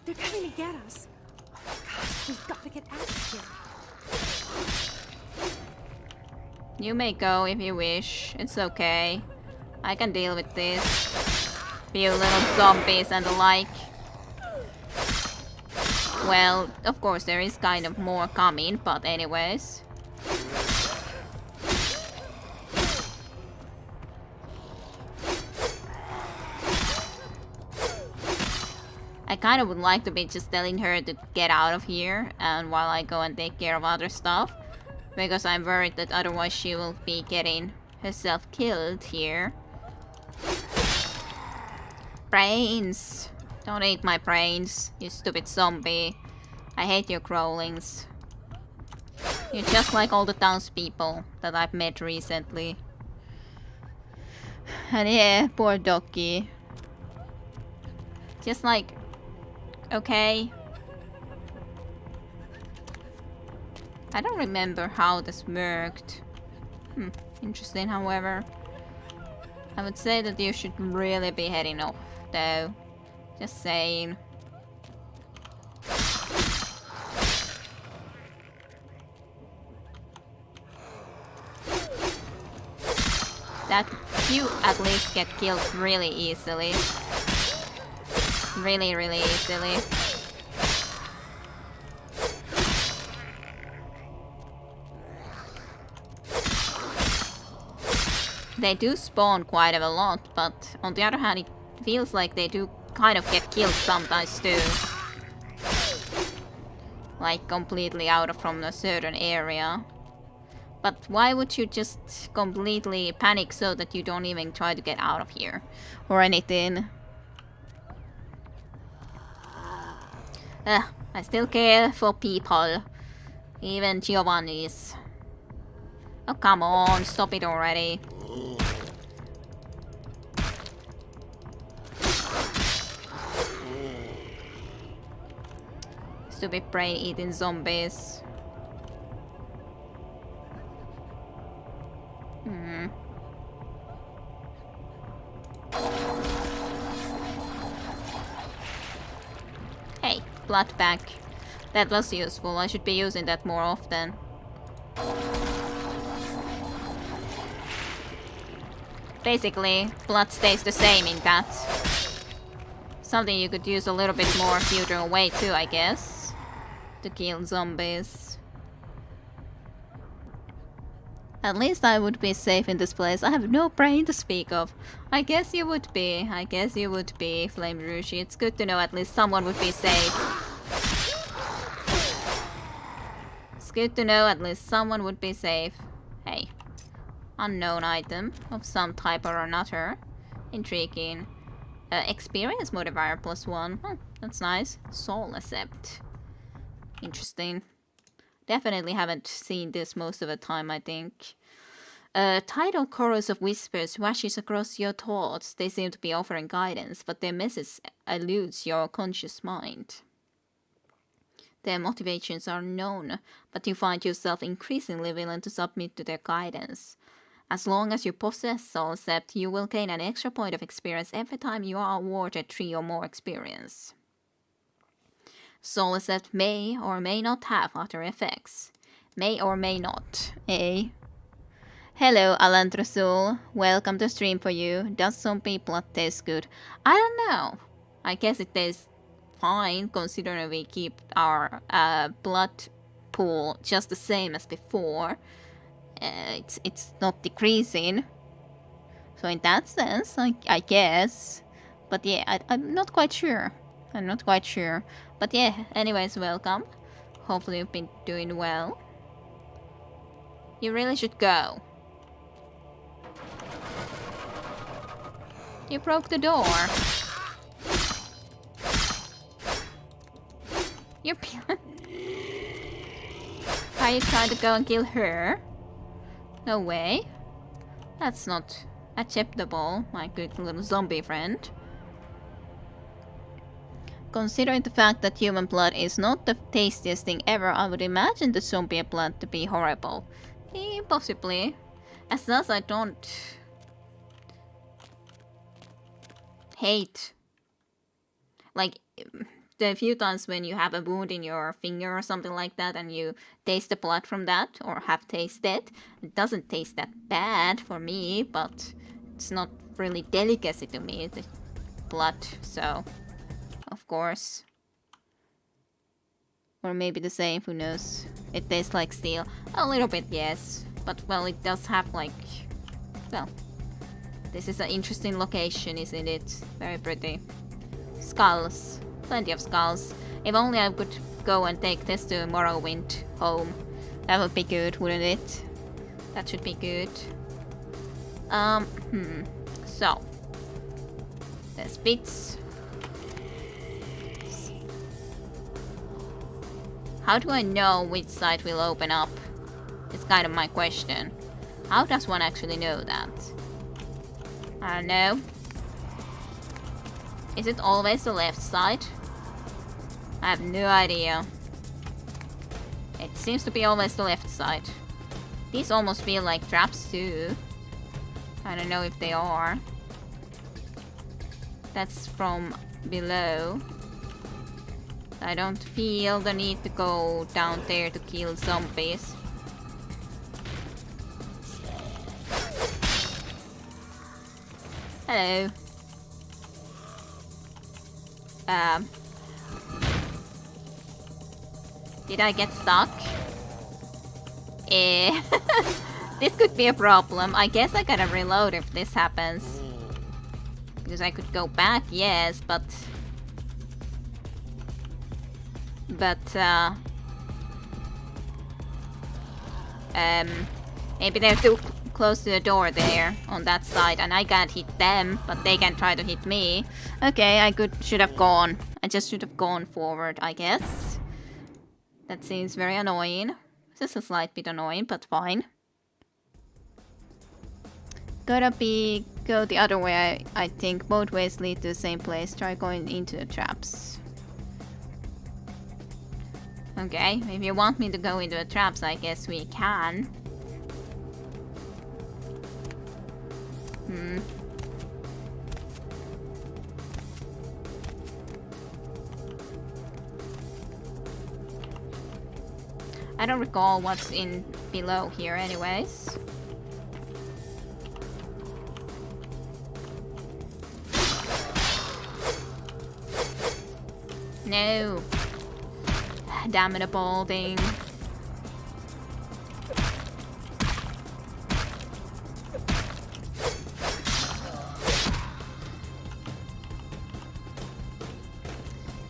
They're coming to get us. Oh my gosh, we've got to get out of here. You may go if you wish. It's okay. I can deal with this. Few little zombies and the like. Well, of course there is kind of more coming, but anyways. I kind of would like to be just telling her to get out of here, and while I go and take care of other stuff, because I'm worried that otherwise she will be getting herself killed here. Brains! Don't eat my brains, you stupid zombie. I hate your crawlings. You're just like all the townspeople that I've met recently. And yeah, poor doggy. Just like... okay. I don't remember how this worked. Interesting, however. I would say that you should really be heading off, though. Just saying. That you at least get killed really easily. Really, really easily. They do spawn quite a lot, but on the other hand, it feels like they do kind of get killed sometimes too. Like completely out of from a certain area. But why would you just completely panic so that you don't even try to get out of here? Or anything? I still care for people. Even Giovanni's. Oh, come on, stop it already. Stupid brain-eating zombies. Hey, blood pack. That was useful. I should be using that more often. Basically, blood stays the same in that. Something you could use a little bit more further away too, I guess. To kill zombies. At least I would be safe in this place. I have no brain to speak of. I guess you would be. I guess you would be, Flame Rouge. It's good to know at least someone would be safe. It's good to know at least someone would be safe. Hey. Unknown item of some type or another. Intriguing. Experience modifier +1. That's nice. Soul Accept. Interesting. Definitely haven't seen this most of the time, I think. A tidal chorus of whispers washes across your thoughts. They seem to be offering guidance, but their message eludes your conscious mind. Their motivations are known, but you find yourself increasingly willing to submit to their guidance. As long as you possess Soul Accept, you will gain an extra point of experience every time you are awarded 3 or more experience. Soul Accept may or may not have other effects. May or may not, eh? Hello, Alantrasul. Welcome to stream for you. Does zombie blood taste good? I don't know. I guess it tastes fine, considering we keep our blood pool just the same as before. It's not decreasing. So in that sense, I guess. But yeah, I'm not quite sure. But yeah, anyways, welcome. Hopefully you've been doing well. You really should go. You broke the door. You're Are you trying to go and kill her? No way. That's not acceptable, my good little zombie friend. Considering the fact that human blood is not the tastiest thing ever, I would imagine the zombie blood to be horrible. Possibly. As such, I don't hate, like, the few times when you have a wound in your finger or something like that and you taste the blood from that, or have tasted, it doesn't taste that bad for me, but it's not really delicacy to me, the blood, so of course. Or maybe the same, who knows. It tastes like steel. A little bit, yes. But, well, it does have, like, well, this is an interesting location, isn't it? Very pretty. Skulls. Plenty of skulls. If only I could go and take this to Morrowind home. That would be good, wouldn't it? That should be good. So. There's bits. How do I know which side will open up? It's kind of my question. How does one actually know that? I don't know. Is it always the left side? I have no idea. It seems to be always the left side. These almost feel like traps too. I don't know if they are. That's from below. I don't feel the need to go down there to kill zombies. Hello. Did I get stuck? This could be a problem. I guess I gotta reload if this happens. Because I could go back, yes, but maybe they're too close to the door there on that side, and I can't hit them, but they can try to hit me. Okay, I should have gone. I just should have gone forward, I guess. That seems very annoying. This is a slight bit annoying, but fine. Go the other way, I think. Both ways lead to the same place. Try going into the traps. Okay, if you want me to go into the traps, I guess we can. I don't recall what's in below here anyways. No. Damnable thing.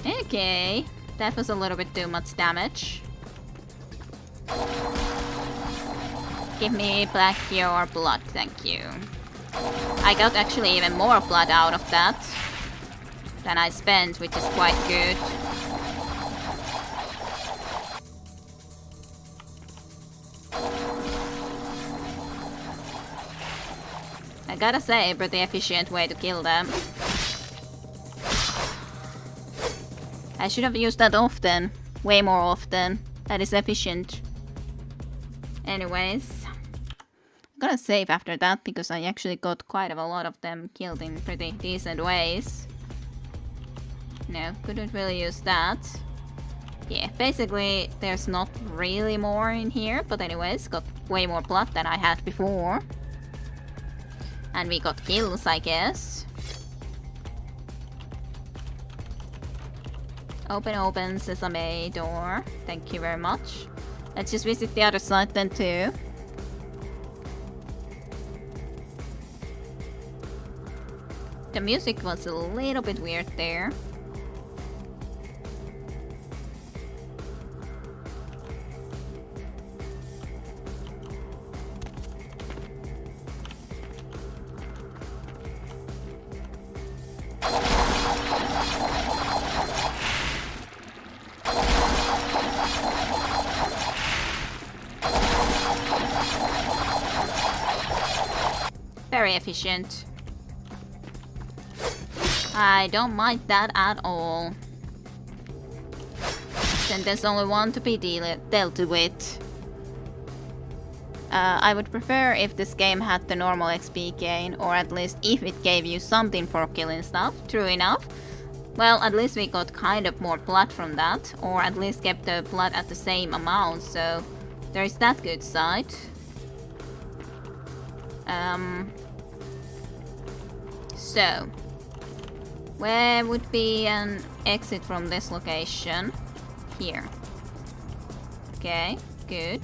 Okay, that was a little bit too much damage. Give me back your blood, thank you. I got actually even more blood out of that. than I spent, which is quite good. I gotta say, pretty efficient way to kill them. I should have used that often. Way more often. That is efficient. Anyways. I'm gonna save after that because I actually got quite a lot of them killed in pretty decent ways. No, couldn't really use that. Yeah, basically there's not really more in here, but anyways, got way more blood than I had before. And we got kills, I guess. Open, sesame door. Thank you very much. Let's just visit the other side then too. The music was a little bit weird there. Very efficient. I don't mind that at all. Then there's only one to be dealt with. I would prefer if this game had the normal XP gain, or at least if it gave you something for killing stuff. True enough. Well, at least we got kind of more blood from that, or at least kept the blood at the same amount, so there is that good side. So, where would be an exit from this location? Here. Okay, good.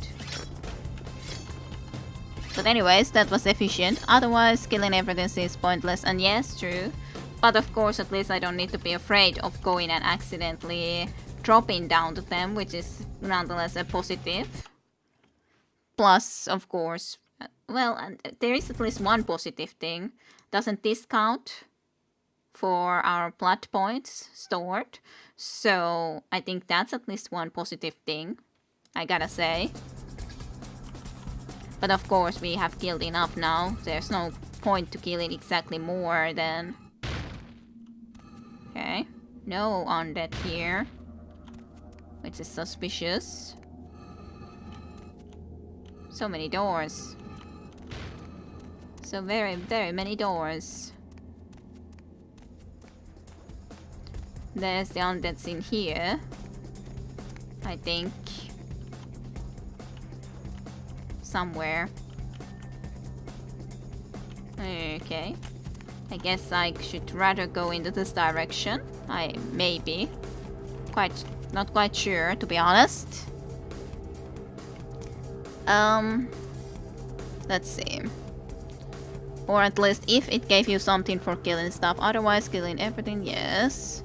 But anyways, that was efficient. Otherwise, killing everything is pointless. And yes, true. But of course, at least I don't need to be afraid of going and accidentally dropping down to them, which is nonetheless a positive. Plus, of course, well, there is at least one positive thing. Doesn't this count for our blood points stored? So I think that's at least one positive thing, I gotta say. But of course we have killed enough now. There's no point to killing exactly more than... Okay, no undead here, which is suspicious. So many doors. So very, very many doors. There's the undeads in here, I think. Somewhere. Okay. I guess I should rather go into this direction. I maybe. Not quite sure, to be honest. Let's see. Or at least if it gave you something for killing stuff. Otherwise, killing everything, yes.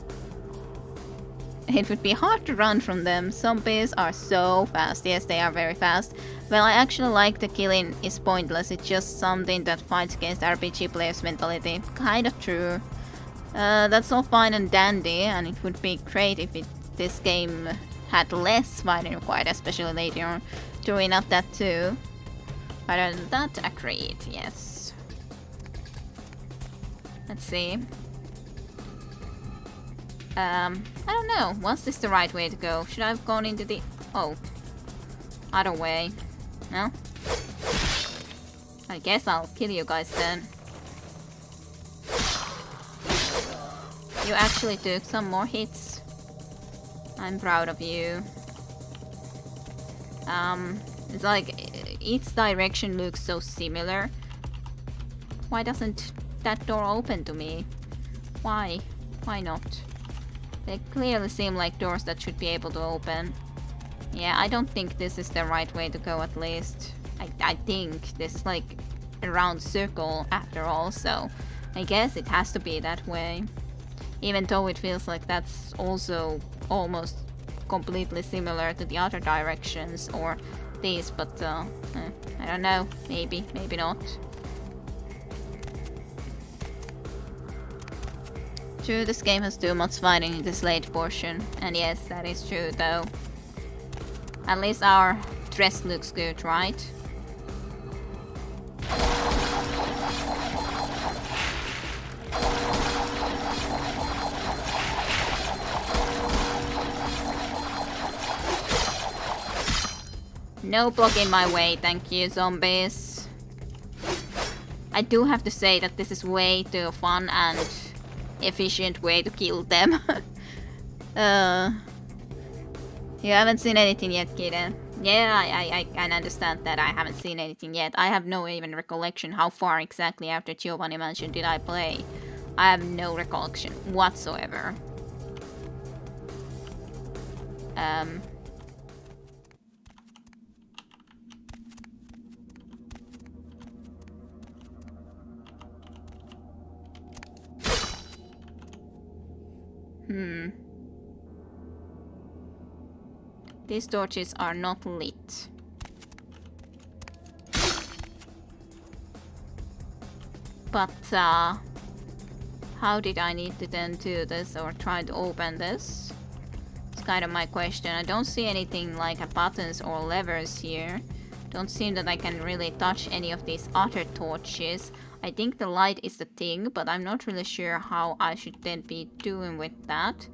It would be hard to run from them. Zombies are so fast. Yes, they are very fast. Well, I actually like the killing is pointless. It's just something that fights against RPG players' mentality. Kind of true. That's all fine and dandy, and it would be great if this game had less fighting required, especially later on. True enough, that too. Other than that, agreed, yes. Let's see. I don't know. Was this the right way to go? Should I have gone into the... Oh. Other way. No? I guess I'll kill you guys then. You actually took some more hits. I'm proud of you. It's like each direction looks so similar. Why doesn't that door open to me? Why? Why not? They clearly seem like doors that should be able to open. Yeah, I don't think this is the right way to go, at least. I think this is like a round circle after all, so I guess it has to be that way. Even though it feels like that's also almost completely similar to the other directions or these, but I don't know. Maybe, maybe not. true, this game has too much fighting in this late portion. And yes, that is true though. At least our dress looks good, right? No blocking my way, thank you, zombies. I do have to say that this is way too fun and efficient way to kill them. You haven't seen anything yet, Kida. Yeah, I can understand that I haven't seen anything yet. I have no even recollection how far exactly after Giovanni Mansion did I play. I have no recollection whatsoever. These torches are not lit. But, how did I need to then do this or try to open this? It's kind of my question. I don't see anything like buttons or levers here. Don't seem that I can really touch any of these other torches. I think the light is the thing, but I'm not really sure how I should then be doing with that.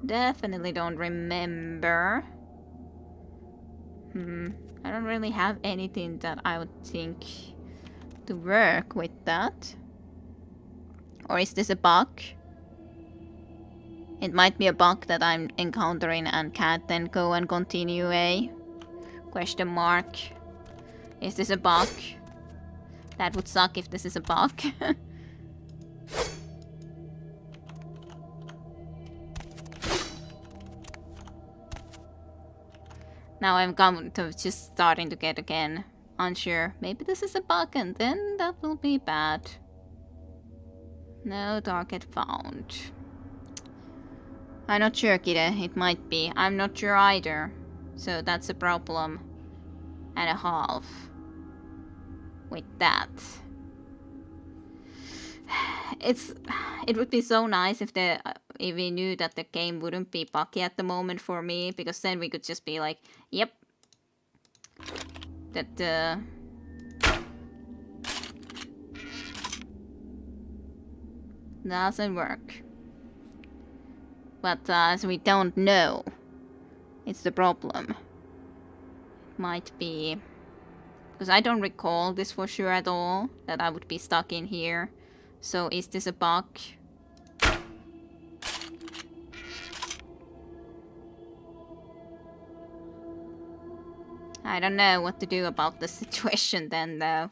Definitely don't remember. I don't really have anything that I would think to work with that. Or is this a bug? It might be a bug that I'm encountering and can't then go and continue, eh? Question mark. Is this a bug? That would suck if this is a bug. Now I'm kind of just starting to get again unsure. Maybe this is a bug and then that will be bad. No target found. I'm not sure, Kide. It might be. I'm not sure either. So that's a problem and a half with that. It would be so nice if we knew that the game wouldn't be buggy at the moment for me, because then we could just be like, yep, that doesn't work. But as we don't know, it's the problem. It might be because I don't recall this for sure at all, that I would be stuck in here. So is this a bug? I don't know what to do about the situation then though,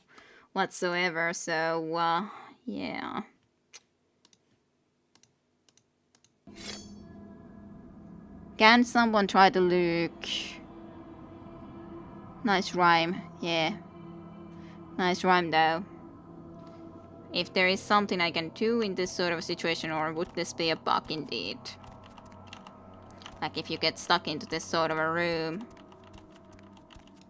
whatsoever, so yeah. Can someone try to look? Nice rhyme, yeah. Nice rhyme though. If there is something I can do in this sort of a situation, or would this be a bug indeed? Like if you get stuck into this sort of a room.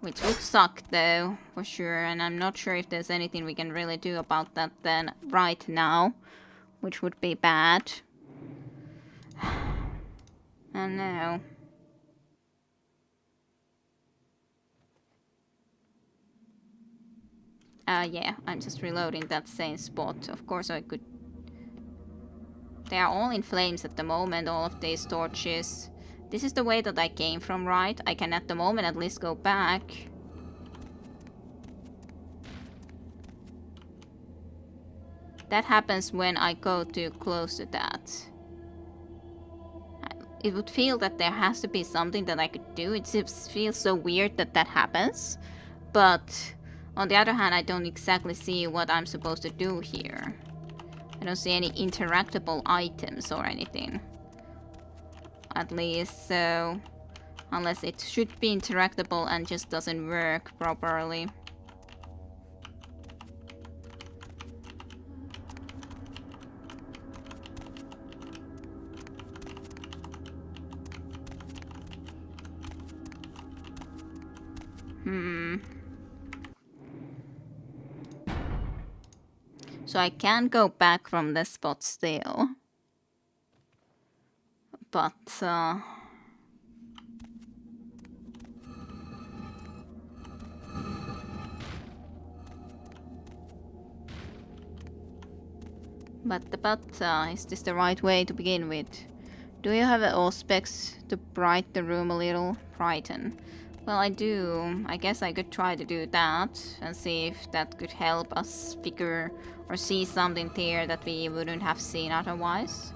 Which would suck though, for sure, and I'm not sure if there's anything we can really do about that then right now. Which would be bad. I know. Yeah, I'm just reloading that same spot. Of course I could... They are all in flames at the moment, all of these torches. This is the way that I came from, right? I can at the moment at least go back. That happens when I go too close to that. It would feel that there has to be something that I could do. It just feels so weird that that happens. But on the other hand, I don't exactly see what I'm supposed to do here. I don't see any interactable items or anything. At least, so... Unless it should be interactable and just doesn't work properly. So I can go back from this spot still. But is this the right way to begin with? Do you have all specs to brighten the room a little? Brighten. Well, I do. I guess I could try to do that and see if that could help us figure or see something there that we wouldn't have seen otherwise.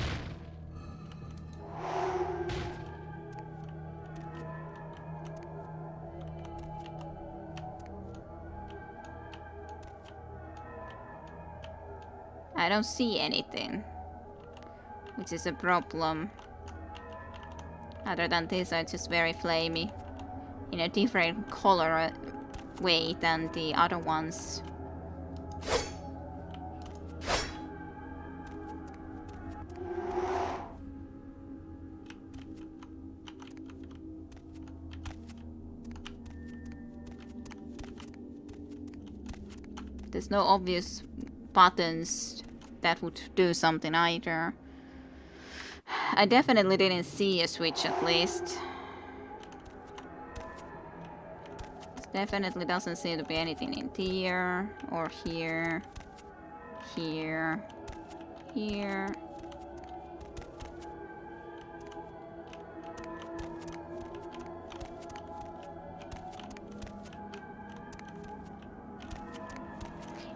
I don't see anything, which is a problem. Other than this, are just very flamey in a different color way than the other ones. There's no obvious buttons that would do something either. I definitely didn't see a switch, at least. Definitely doesn't seem to be anything in here, or here, here, here.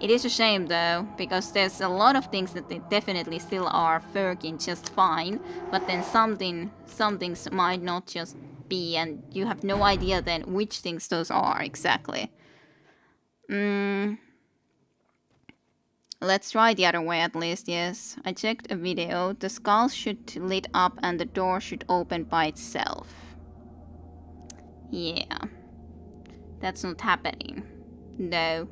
It is a shame though, because there's a lot of things that they definitely still are working just fine, but then some things might not just be, and you have no idea then which things those are exactly. Let's try the other way at least, yes. I checked a video. The skull should lit up and the door should open by itself. Yeah. That's not happening. No.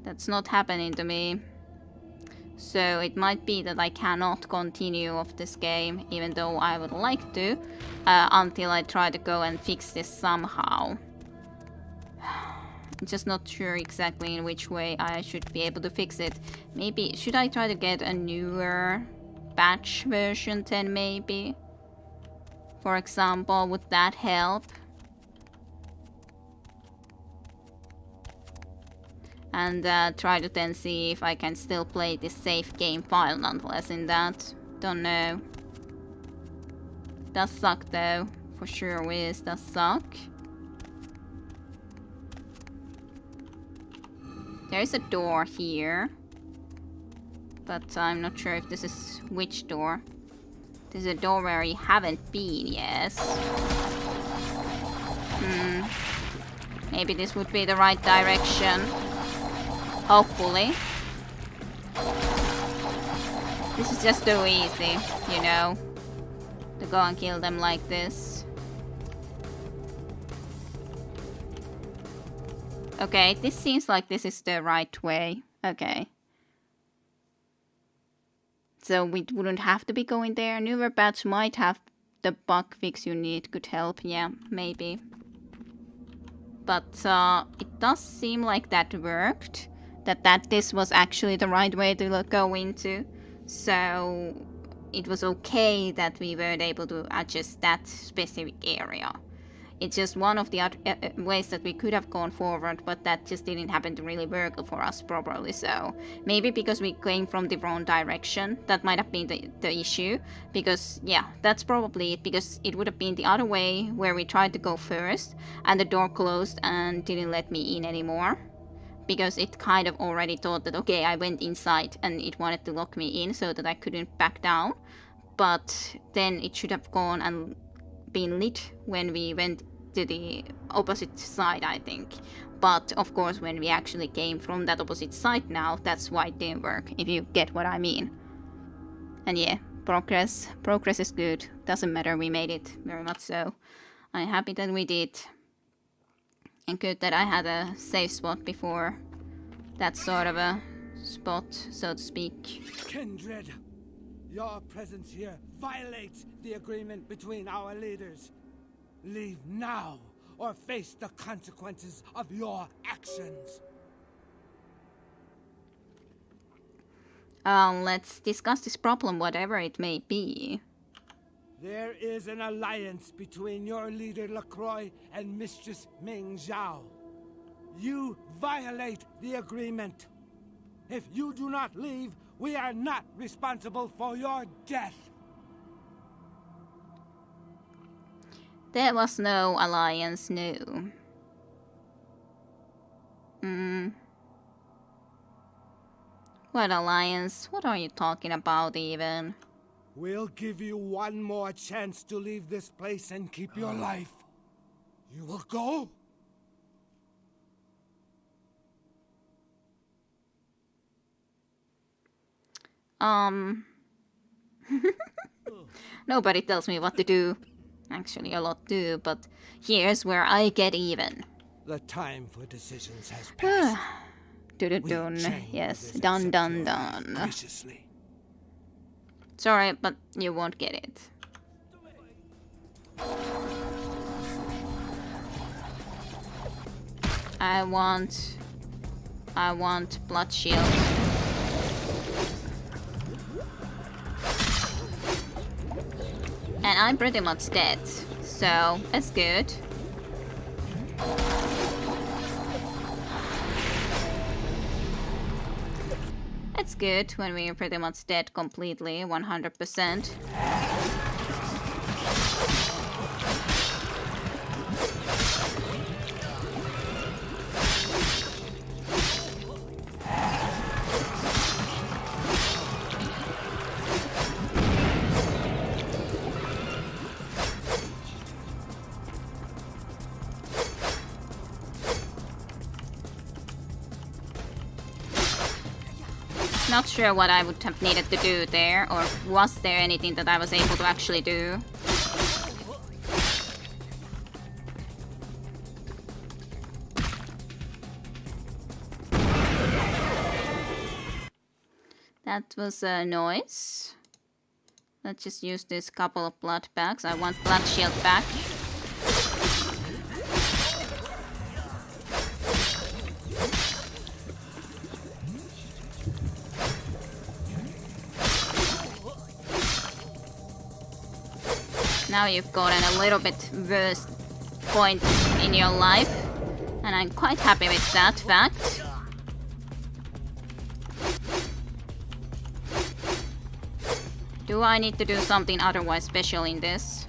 That's not happening to me. So it might be that I cannot continue of this game, even though I would like to, until I try to go and fix this somehow. I'm just not sure exactly in which way I should be able to fix it. Maybe, should I try to get a newer patch version 10 maybe? For example, would that help? And try to then see if I can still play this save game file nonetheless in that. Don't know. Does suck though. For sure Wiz does suck. There's a door here. But I'm not sure if this is which door. This is a door where I haven't been, yes. Maybe this would be the right direction. Hopefully. This is just too easy, you know, to go and kill them like this. Okay, this seems like this is the right way. Okay. So we wouldn't have to be going there. Newer patch might have the bug fix you need. Could help, yeah, maybe. But it does seem like that worked. That this was actually the right way to go into. So it was okay that we weren't able to adjust that specific area. It's just one of the other ways that we could have gone forward, but that just didn't happen to really work for us properly. So maybe because we came from the wrong direction, that might have been the issue. Because yeah, that's probably it, because it would have been the other way where we tried to go first and the door closed and didn't let me in anymore. Because it kind of already thought that, okay, I went inside and it wanted to lock me in so that I couldn't back down. But then it should have gone and been lit when we went to the opposite side, I think. But of course, when we actually came from that opposite side now, that's why it didn't work, if you get what I mean. And yeah, progress is good. Doesn't matter, we made it, very much so. I'm happy that we did. And good that I had a safe spot before that sort of a spot, so to speak. Kindred, your presence here violates the agreement between our leaders. Leave now, or face the consequences of your actions. Let's discuss this problem, whatever it may be. There is an alliance between your leader LaCroix and Mistress Ming Zhao. You violate the agreement. If you do not leave, we are not responsible for your death. There was no alliance, no. What alliance? What are you talking about even? We'll give you one more chance to leave this place and keep your life. You will go? Nobody tells me what to do. Actually, a lot do, but here's where I get even. The time for decisions has passed. Dun. Yes, dun. Graciously. Sorry, but you won't get it. I want blood shield. And I'm pretty much dead, so that's good. It's good when we're pretty much dead completely, 100%. Not sure what I would have needed to do there, or was there anything that I was able to actually do? That was a noise. Let's just use this couple of blood packs. I want blood shield back. Now you've gotten a little bit worse point in your life, and I'm quite happy with that fact. Do I need to do something otherwise special in this?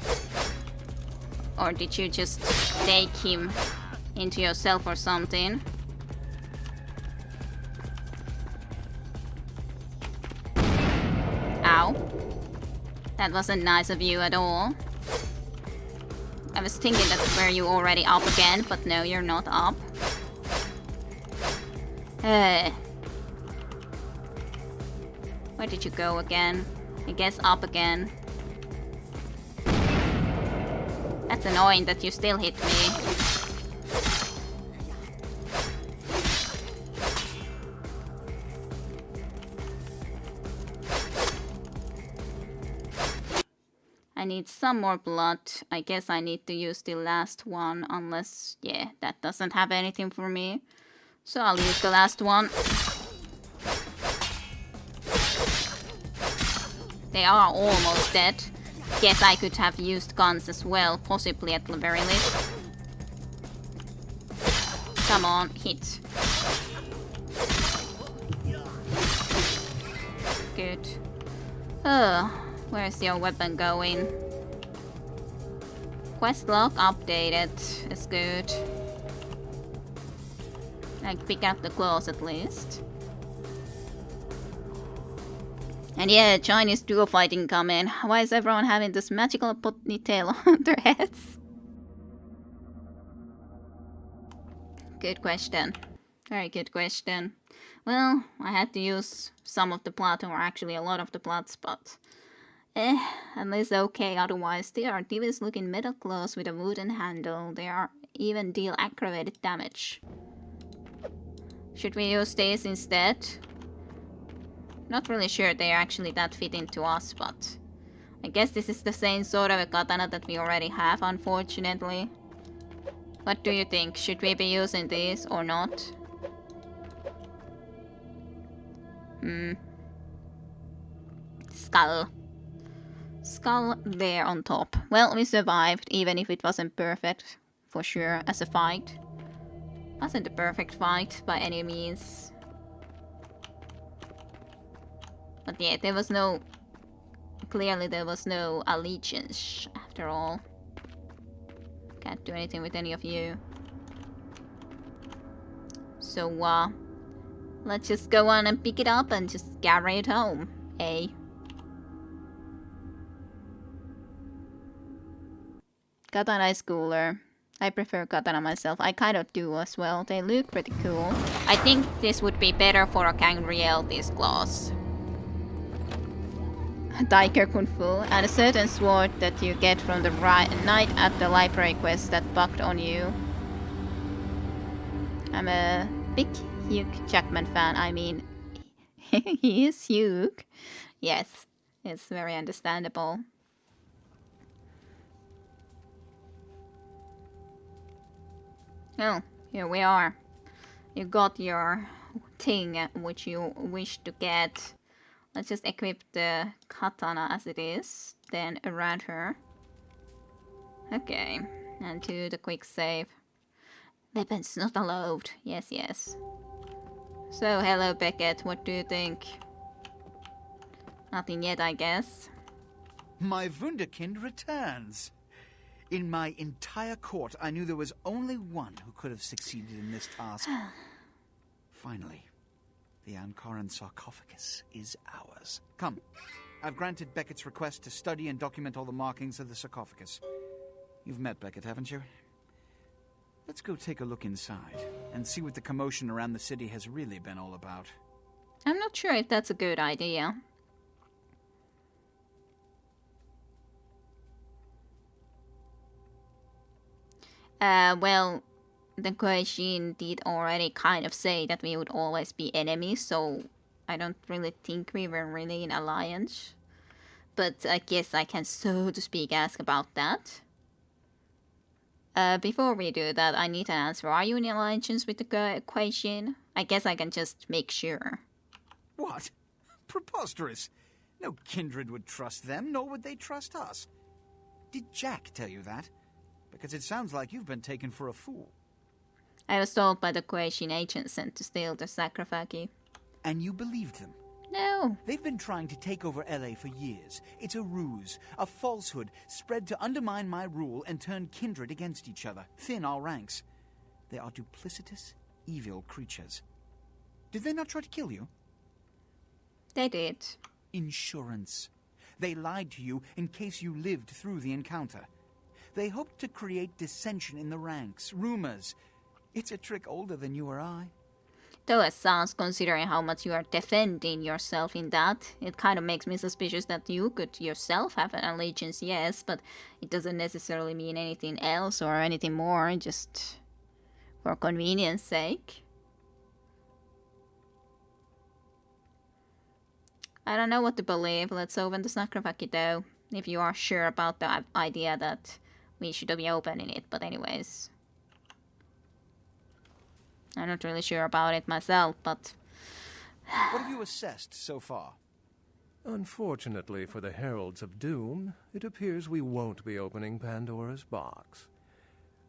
Or did you just take him into yourself or something? Ow. That wasn't nice of you at all. I was thinking that were you already up again, but no, you're not up. Where did you go again? I guess up again. That's annoying that you still hit me. I need some more blood. I guess I need to use the last one, unless, yeah, that doesn't have anything for me. So I'll use the last one. They are almost dead. Guess I could have used guns as well, possibly at the very least. Come on, hit. Good. Where's your weapon going? Quest log updated. It's good. I pick up the claws at least. And yeah, Chinese duo fighting coming. Why is everyone having this magical ponytail on their heads? Good question. Very good question. Well, I had to use some of the plot, or actually a lot of the plots, but... at least okay, otherwise they are devious looking metal claws with a wooden handle. They are even deal aggravated damage. Should we use these instead? Not really sure they're actually that fitting to us, but... I guess this is the same sort of a katana that we already have, unfortunately. What do you think? Should we be using these or not? skull there on top. Well, we survived, even if it wasn't perfect, for sure, as a fight. Wasn't a perfect fight by any means. But yeah, there was no... Clearly there was no allegiance, after all. Can't do anything with any of you. So, let's just go on and pick it up and just carry it home, eh? Katana is cooler. I prefer katana myself. I kind of do as well. They look pretty cool. I think this would be better for a Kangriel, this class. Tiger Kung Fu, and a certain sword that you get from the night at the library quest that bugged on you. I'm a big Hugh Jackman fan. I mean, he is Hugh. Yes, it's very understandable. Oh, here we are. You got your thing which you wish to get. Let's just equip the katana as it is, then around her. Okay, and do the quick save. Weapons not allowed. Yes, yes. So, hello Beckett, what do you think? Nothing yet, I guess. My Wunderkind returns. In my entire court, I knew there was only one who could have succeeded in this task. Finally, the Ankaran sarcophagus is ours. Come, I've granted Beckett's request to study and document all the markings of the sarcophagus. You've met Beckett, haven't you? Let's go take a look inside and see what the commotion around the city has really been all about. I'm not sure if that's a good idea. Well, the question did already kind of say that we would always be enemies, so I don't really think we were really in alliance. But I guess I can, so to speak, ask about that. Before we do that, I need an answer. Are you in alliance with the equation? I guess I can just make sure. What? Preposterous. No kindred would trust them, nor would they trust us. Did Jack tell you that? Because it sounds like you've been taken for a fool. I was told by the Quasian agent sent to steal the sarcophagi. And you believed them? No. They've been trying to take over LA for years. It's a ruse, a falsehood, spread to undermine my rule and turn kindred against each other, thin our ranks. They are duplicitous, evil creatures. Did they not try to kill you? They did. Insurance. They lied to you in case you lived through the encounter. They hoped to create dissension in the ranks, rumors. It's a trick older than you or I. Though it sounds, considering how much you are defending yourself in that, it kind of makes me suspicious that you could yourself have an allegiance, yes, but it doesn't necessarily mean anything else or anything more, just for convenience sake. I don't know what to believe. Let's open the sarcophagi though, if you are sure about the idea that we should be opening it, but anyways. I'm not really sure about it myself, but... What have you assessed so far? Unfortunately for the Heralds of Doom, it appears we won't be opening Pandora's box.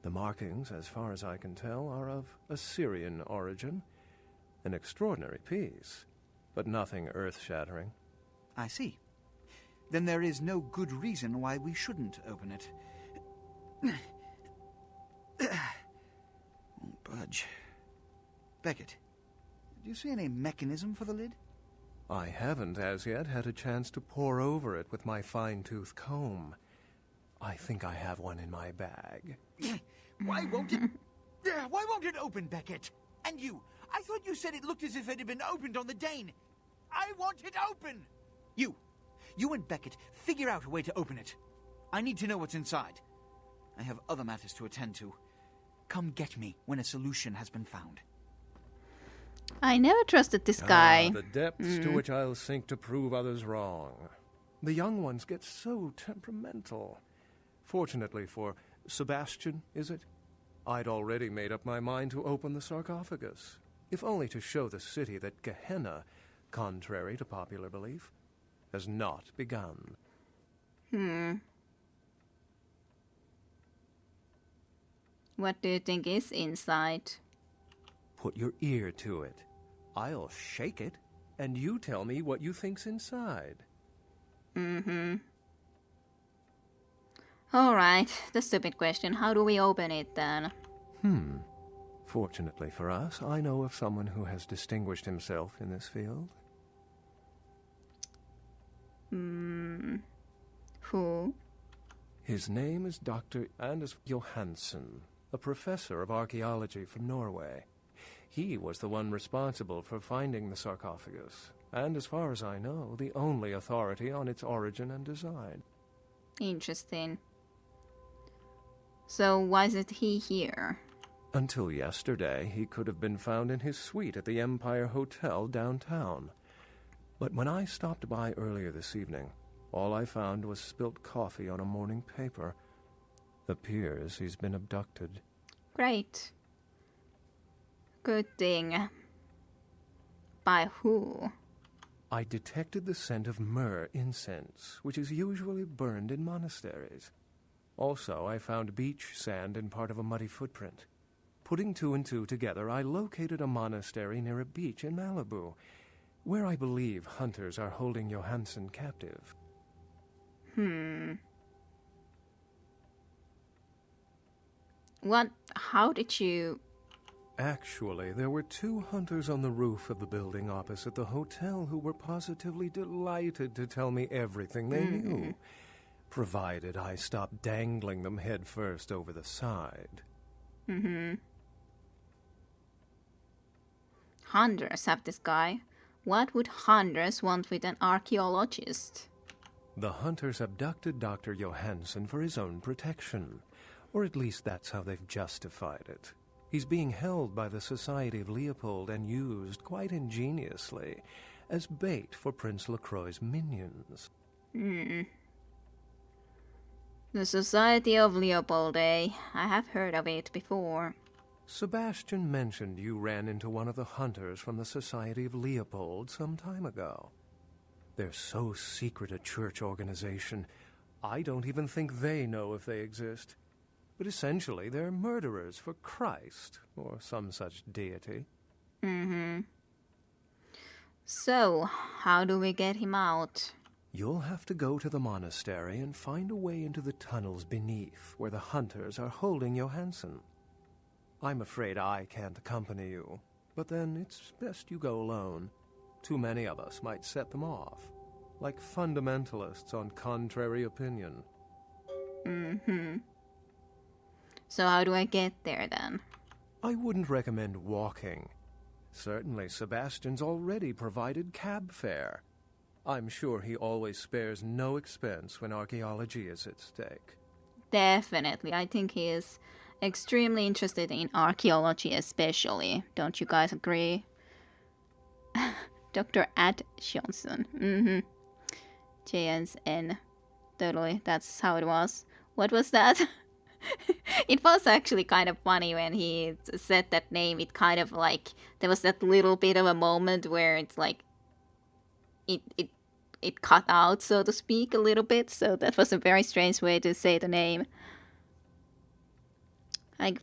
The markings, as far as I can tell, are of Assyrian origin. An extraordinary piece, but nothing earth-shattering. I see. Then there is no good reason why we shouldn't open it. Won't budge. Beckett, do you see any mechanism for the lid? I haven't as yet had a chance to pore over it with my fine-tooth comb. I think I have one in my bag. Why won't it open, Beckett? And you, I thought you said it looked as if it had been opened on the Dane. I want it open! You and Beckett, figure out a way to open it. I need to know what's inside. I have other matters to attend to. Come get me when a solution has been found. I never trusted this guy. The depths to which I'll sink to prove others wrong. The young ones get so temperamental. Fortunately for Sebastian, is it? I'd already made up my mind to open the sarcophagus, if only to show the city that Gehenna, contrary to popular belief, has not begun. What do you think is inside? Put your ear to it. I'll shake it, and you tell me what you think's inside. Alright, the stupid question. How do we open it then? Fortunately for us, I know of someone who has distinguished himself in this field. Who? His name is Dr. Anders Johansen, a professor of archaeology from Norway. He was the one responsible for finding the sarcophagus, and as far as I know, the only authority on its origin and design. Interesting. So why isn't he here? Until yesterday, he could have been found in his suite at the Empire Hotel downtown. But when I stopped by earlier this evening, all I found was spilt coffee on a morning paper. Appears he's been abducted. Great. Good thing. By who? I detected the scent of myrrh incense, which is usually burned in monasteries. Also, I found beach sand in part of a muddy footprint. Putting two and two together, I located a monastery near a beach in Malibu, where I believe hunters are holding Johansen captive. What? How did you... Actually, there were 2 hunters on the roof of the building opposite the hotel who were positively delighted to tell me everything they knew, provided I stopped dangling them head first over the side. Hunters have this guy. What would hunters want with an archaeologist? The hunters abducted Dr. Johansen for his own protection, or at least that's how they've justified it. He's being held by the Society of Leopold and used, quite ingeniously, as bait for Prince Lacroix's minions. The Society of Leopold, eh? I have heard of it before. Sebastian mentioned you ran into one of the hunters from the Society of Leopold some time ago. They're so secret a church organization, I don't even think they know if they exist. But essentially, they're murderers for Christ, or some such deity. So, how do we get him out? You'll have to go to the monastery and find a way into the tunnels beneath, where the hunters are holding Johansen. I'm afraid I can't accompany you, but then it's best you go alone. Too many of us might set them off, like fundamentalists on contrary opinion. So how do I get there then? I wouldn't recommend walking. Certainly Sebastian's already provided cab fare. I'm sure he always spares no expense when archaeology is at stake. Definitely. I think he is extremely interested in archaeology especially. Don't you guys agree? Dr. Ad Johnson. JSN. Totally. That's how it was. What was that? It was actually kind of funny when he said that name. It kind of like, there was that little bit of a moment where it's like, it cut out, so to speak, a little bit. So that was a very strange way to say the name. I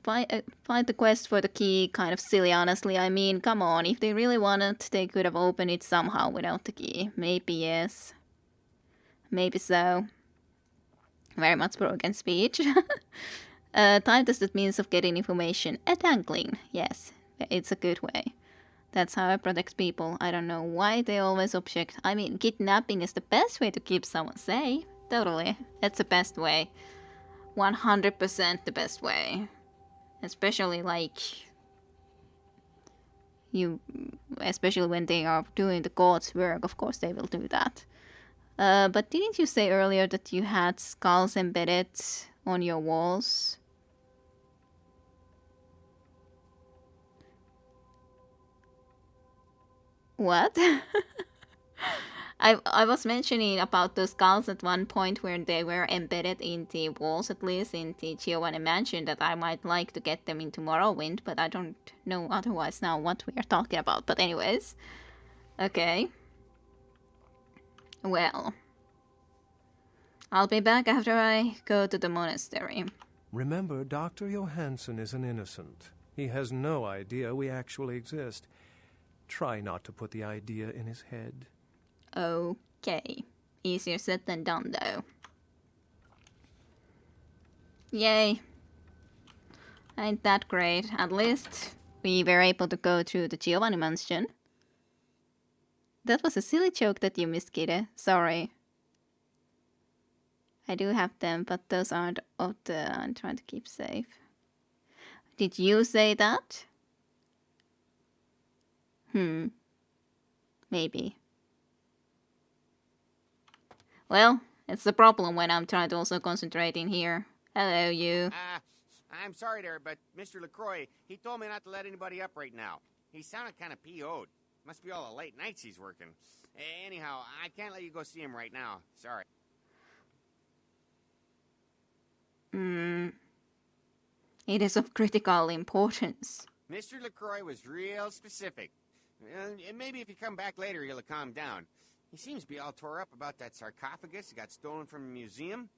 find the quest for the key kind of silly, honestly. I mean, come on, if they really wanted, they could have opened it somehow without the key. Maybe yes. Maybe so. Very much broken speech. Time-tested means of getting information. Entangling. Yes, it's a good way. That's how I protect people. I don't know why they always object. I mean, kidnapping is the best way to keep someone safe. Totally. That's the best way. 100% the best way. Especially like... Especially when they are doing the God's work, of course they will do that. But didn't you say earlier that you had skulls embedded on your walls? What? I was mentioning about those skulls at one point where they were embedded in the walls, at least in the Giovanni mansion, that I might like to get them into Morrowind, but I don't know otherwise now what we are talking about. But anyways, okay. Well, I'll be back after I go to the monastery. Remember, Dr. Johansson is an innocent. He has no idea we actually exist. Try not to put the idea in his head. Okay. Easier said than done, though. Yay. Ain't that great. At least we were able to go through the Giovanni mansion. That was a silly joke that you missed, Kide. Sorry. I do have them, but those aren't of the... I'm trying to keep safe. Did you say that? Maybe. Well, it's the problem when I'm trying to also concentrate in here. Hello, you. I'm sorry there, but Mr. LaCroix, he told me not to let anybody up right now. He sounded kind of PO'd. Must be all the late nights he's working. Anyhow, I can't let you go see him right now. Sorry. It is of critical importance. Mr. LaCroix was real specific. Maybe if you come back later, he'll calm down. He seems to be all tore up about that sarcophagus that got stolen from a museum.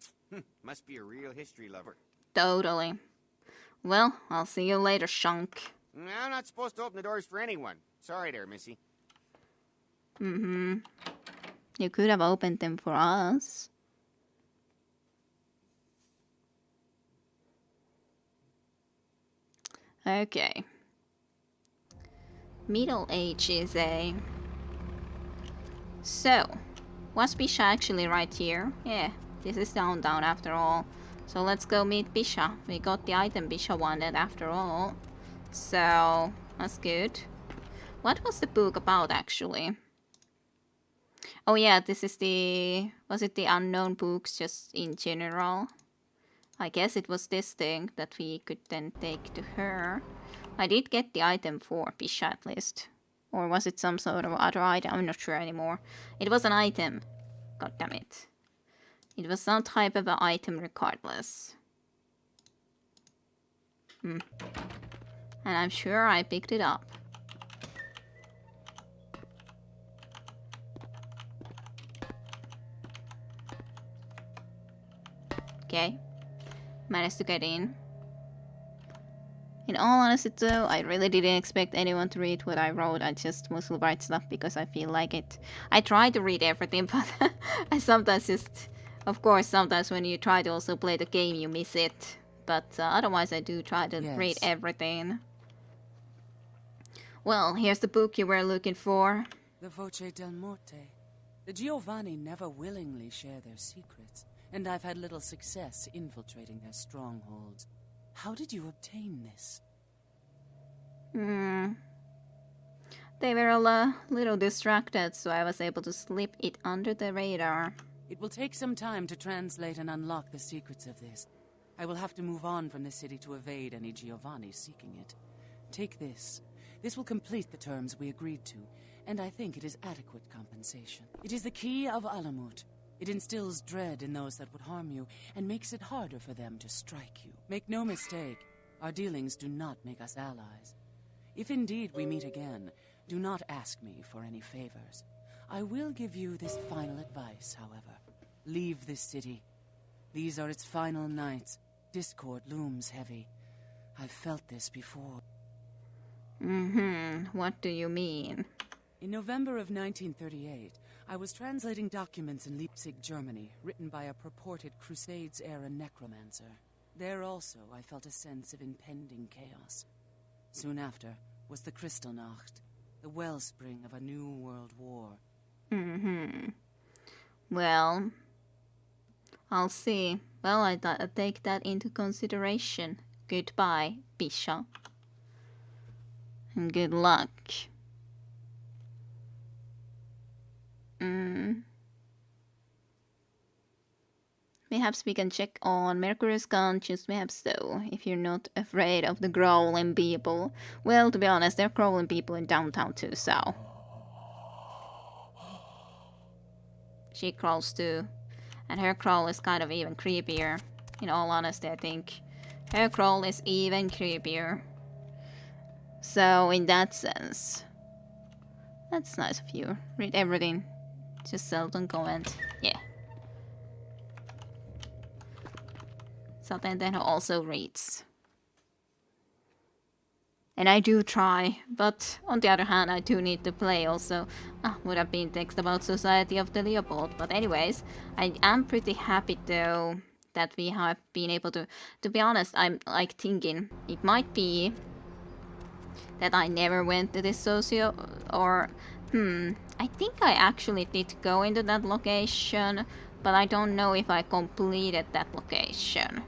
Must be a real history lover. Totally. Well, I'll see you later, Shunk. I'm not supposed to open the doors for anyone. Sorry there, Missy. You could have opened them for us. Okay. Middle Age is a... So, was Bisha actually right here? Yeah, this is downtown after all. So let's go meet Bisha. We got the item Bisha wanted after all. So, that's good. What was the book about actually? Oh yeah, this is the... Was it the unknown books just in general? I guess it was this thing that we could then take to her. I did get the item for Bisha at least. Or was it some sort of other item? I'm not sure anymore. It was an item. God damn it. It was some type of an item regardless. And I'm sure I picked it up. Okay. Managed to get in. In all honesty though, I really didn't expect anyone to read what I wrote. I just mostly write stuff because I feel like it. I try to read everything, but I sometimes just... Of course, sometimes when you try to also play the game, you miss it. But otherwise I do try to read everything. Well, here's the book you were looking for. The Voce del Morte. The Giovanni never willingly share their secrets, and I've had little success infiltrating their strongholds. How did you obtain this? They were a little distracted, so I was able to slip it under the radar. It will take some time to translate and unlock the secrets of this. I will have to move on from the city to evade any Giovanni seeking it. Take this. This will complete the terms we agreed to, and I think it is adequate compensation. It is the key of Alamut. It instills dread in those that would harm you, and makes it harder for them to strike you. Make no mistake, our dealings do not make us allies. If indeed we meet again, do not ask me for any favors. I will give you this final advice, however. Leave this city. These are its final nights. Discord looms heavy. I've felt this before. What do you mean? In November of 1938, I was translating documents in Leipzig, Germany, written by a purported Crusades-era necromancer. There also, I felt a sense of impending chaos. Soon after was the Kristallnacht, the wellspring of a new world war. Well, I'll see. Well, I take that into consideration. Goodbye, Bisha. And good luck. Perhaps we can check on Mercury's conscience, perhaps though, if you're not afraid of the crawling people. Well, to be honest, there are crawling people in downtown too, so... She crawls too. And her crawl is kind of even creepier. In all honesty, I think. Her crawl is even creepier. So, in that sense... That's nice of you. Read everything Just seldom comment. Yeah. So then also reads. And I do try, but on the other hand, I do need to play also. Would have been text about Society of the Leopold. But anyways, I am pretty happy though that we have been able to be honest, I'm like thinking it might be that I never went to this socio, or I think I actually did go into that location, but I don't know if I completed that location.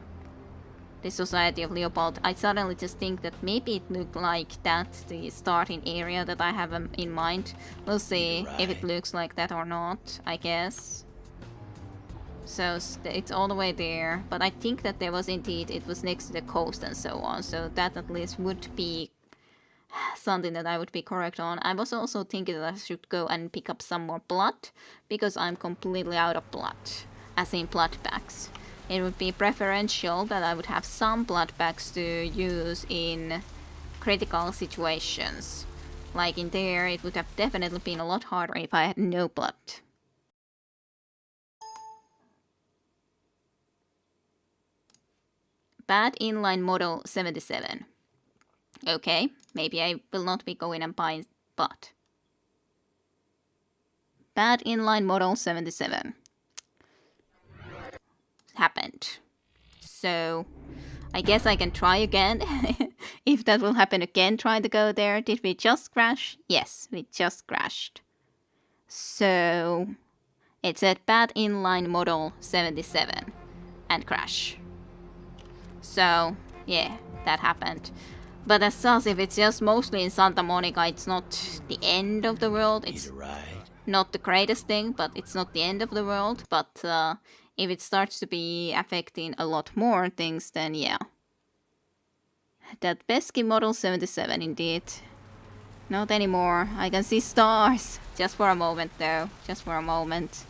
The Society of Leopold. I suddenly just think that maybe it looked like that, the starting area that I have in mind. We'll see if it looks like that or not, I guess. So it's all the way there, but I think that there was indeed, it was next to the coast and so on, so that at least would be something that I would be correct on. I was also thinking that I should go and pick up some more blood, because I'm completely out of blood, as in blood bags. It would be preferential that I would have some blood bags to use in critical situations. Like in there, it would have definitely been a lot harder if I had no blood. Bad inline model 77. Okay, maybe I will not be going and buying blood. Bad inline model 77. Happened. So I guess I can try again. If that will happen again, trying to go there. Did we just crash? Yes, we just crashed. So it said bad inline model 77 and crash. So yeah, that happened. But as such, if it's just mostly in Santa Monica, it's not the end of the world. It's not the greatest thing, but it's not the end of the world. But if it starts to be affecting a lot more things, then yeah. That pesky model 77 indeed. Not anymore. I can see stars. Just for a moment though. Just for a moment.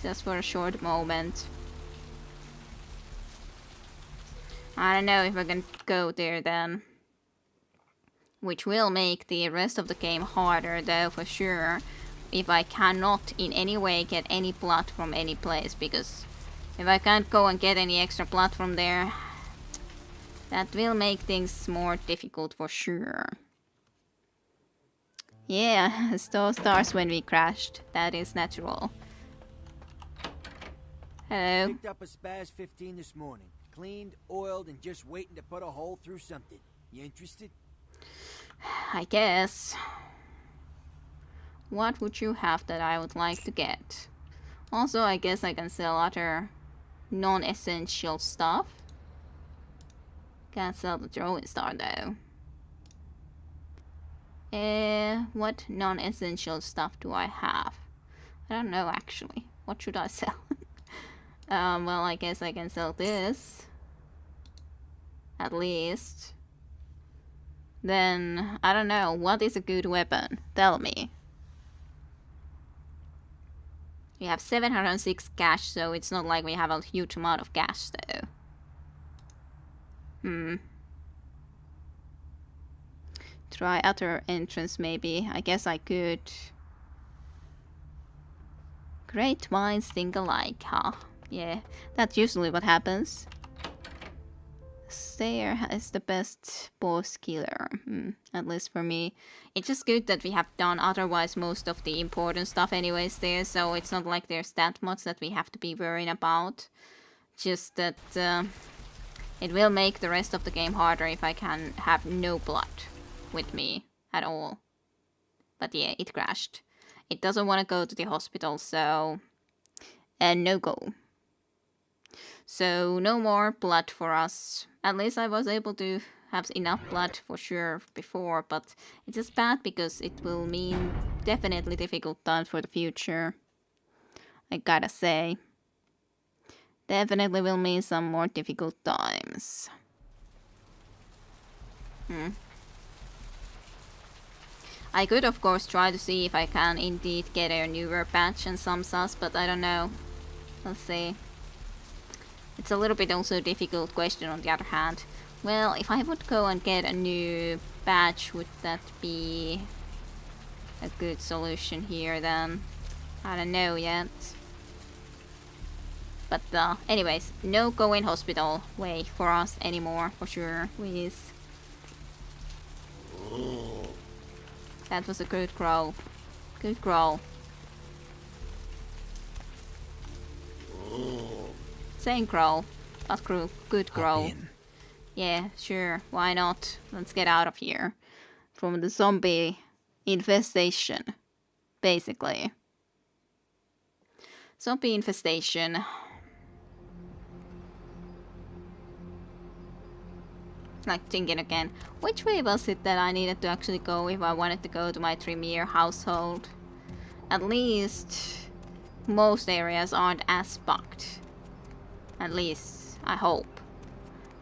Just for a short moment. I don't know if I can go there then. Which will make the rest of the game harder though, for sure. If I cannot in any way get any blood from any place, because if I can't go and get any extra blood from there, that will make things more difficult for sure. Yeah, stars when we crashed. That is natural. Hello. Picked up a Spaz 15 this morning. Cleaned, oiled, and just waiting to put a hole through something. You interested? I guess. What would you have that I would like to get? Also, I guess I can sell other non-essential stuff. Can't sell the throwing star though. What non-essential stuff do I have? I don't know actually. What should I sell? Well, I guess I can sell this. At least. Then, I don't know. What is a good weapon? Tell me. We have 706 cash, so it's not like we have a huge amount of cash, though. Try other entrance, maybe. I guess I could. Great minds think alike, huh? Yeah, that's usually what happens. Stair is the best boss killer, at least for me. It's just good that we have done otherwise most of the important stuff anyways there, so it's not like there's that much that we have to be worrying about. Just that it will make the rest of the game harder if I can have no blood with me at all. But yeah, it crashed. It doesn't want to go to the hospital, so no go. So no more blood for us. At least I was able to have enough blood for sure before, but it's just bad because it will mean definitely difficult times for the future. I gotta say. Definitely will mean some more difficult times. I could of course try to see if I can indeed get a newer patch and some sus, but I don't know. Let's see. It's a little bit also a difficult question on the other hand. Well, if I would go and get a new badge, would that be a good solution here then. I don't know yet. But anyways, no go in hospital way for us anymore, for sure, please. That was a good growl. Good growl. Same growl, but good growl. Yeah, sure, why not? Let's get out of here. From the zombie infestation, basically. Zombie infestation. Like thinking again, which way was it that I needed to actually go if I wanted to go to my Tremere household? At least most areas aren't as bugged. At least I hope.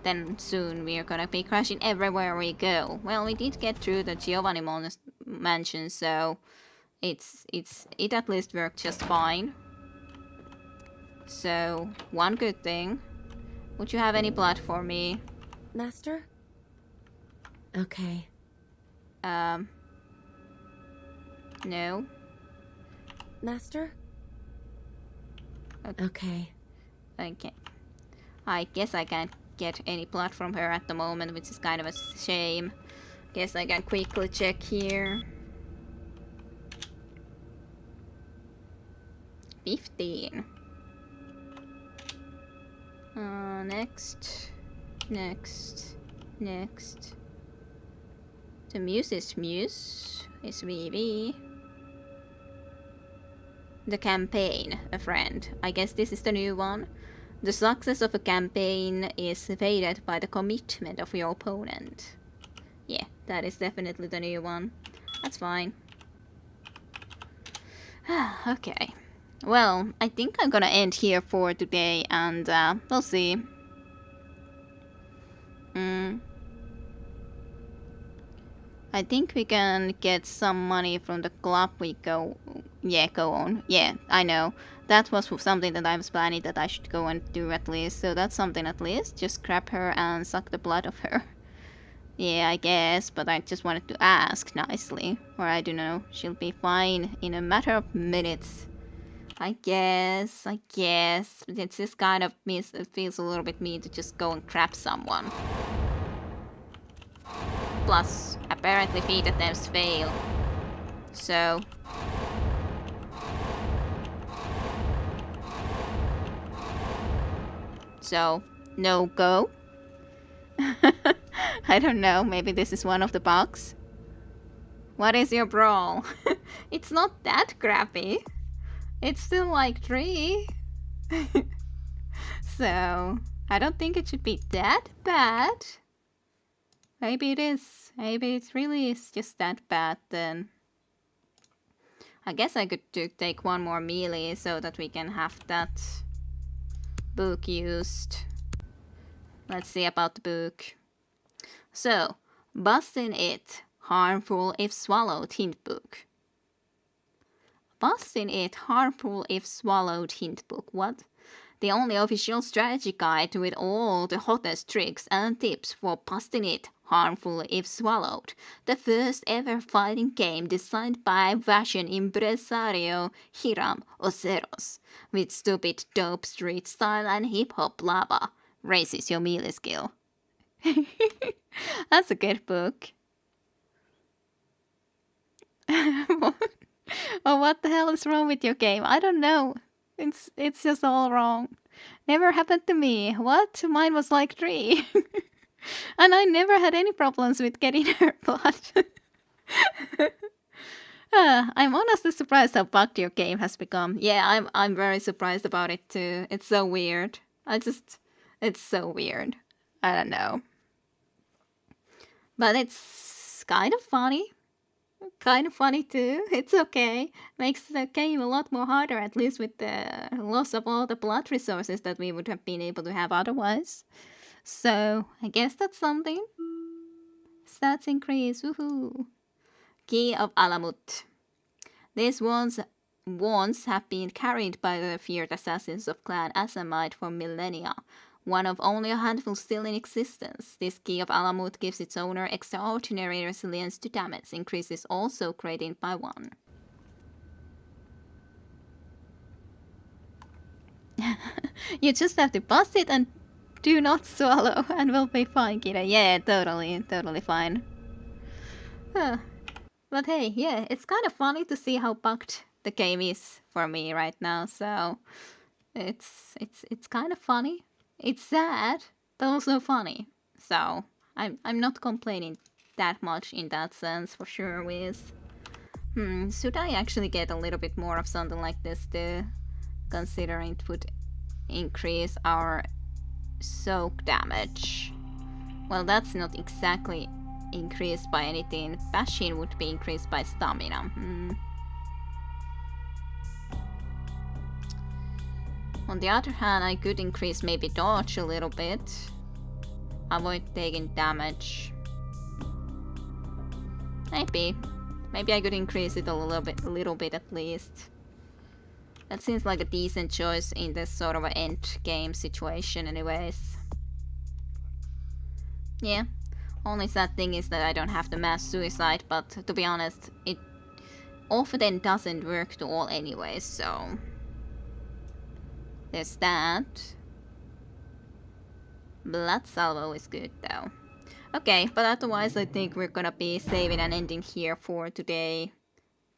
Then soon we're gonna be crashing everywhere we go. Well, we did get through the Giovanni mansion, so it at least worked just fine. So one good thing. Would you have any blood for me? Master? Okay. No. Master? Okay. Okay. I guess I can't get any blood from her at the moment, which is kind of a shame. Guess I can quickly check here. 15. Next. The Muse is Muse. Is VV. The campaign, a friend. I guess this is the new one. The success of a campaign is weighted by the commitment of your opponent. Yeah, that is definitely the new one. That's fine. Okay. Well, I think I'm gonna end here for today, and we'll see. I think we can get some money from the club we go... Yeah, go on. Yeah, I know. That was something that I was planning that I should go and do at least. So that's something at least. Just grab her and suck the blood of her. Yeah, I guess. But I just wanted to ask nicely. Or I don't know. She'll be fine in a matter of minutes. I guess. It's just kind of means it feels a little bit mean to just go and grab someone. Plus, apparently feed attempts fail. So... no go? I don't know, maybe this is one of the bugs? What is your brawl? It's not that crappy. It's still like 3. So, I don't think it should be that bad. Maybe it is. Maybe it really is just that bad then. I guess I could take one more melee so that we can have that book used. Let's see about the book. So, Busting It, harmful if swallowed hint book. Busting It, harmful if swallowed hint book. What? The only official strategy guide with all the hottest tricks and tips for busting it, harmful if swallowed. The first ever fighting game designed by fashion impresario Hiram Oseros. With stupid dope street style and hip hop lava. Raises your melee skill. That's a good book. Oh, what the hell is wrong with your game? I don't know. It's just all wrong. Never happened to me. What? Mine was like 3. And I never had any problems with getting her blood. I'm honestly surprised how bugged your game has become. Yeah, I'm very surprised about it too. It's so weird. It's so weird. I don't know. But it's kind of funny. Kind of funny too. It's okay. Makes the game a lot more harder, at least with the loss of all the blood resources that we would have been able to have otherwise. So, I guess that's something. Stats increase, woohoo! Key of Alamut. These wands have been carried by the feared assassins of Clan Assamite for millennia. one of only a handful still in existence. This key of Alamut gives its owner extraordinary resilience to damage, increases also gradient by 1. You just have to bust it and do not swallow and we'll be fine, Kira. Yeah, totally fine. But hey, yeah, it's kind of funny to see how bugged the game is for me right now, so it's kind of funny. It's sad, but also funny. So I'm not complaining that much in that sense for sure, Wiz. Should I actually get a little bit more of something like this too? Considering it would increase our soak damage. Well, that's not exactly increased by anything. Passion would be increased by stamina. On the other hand, I could increase maybe dodge a little bit. Avoid taking damage. Maybe I could increase it a little bit at least. That seems like a decent choice in this sort of an end game situation anyways. Yeah, only sad thing is that I don't have the mass suicide, but to be honest, it often doesn't work to all anyways, so there's that. Blood salvo is good though. Okay, but otherwise I think we're gonna be saving and ending here for today.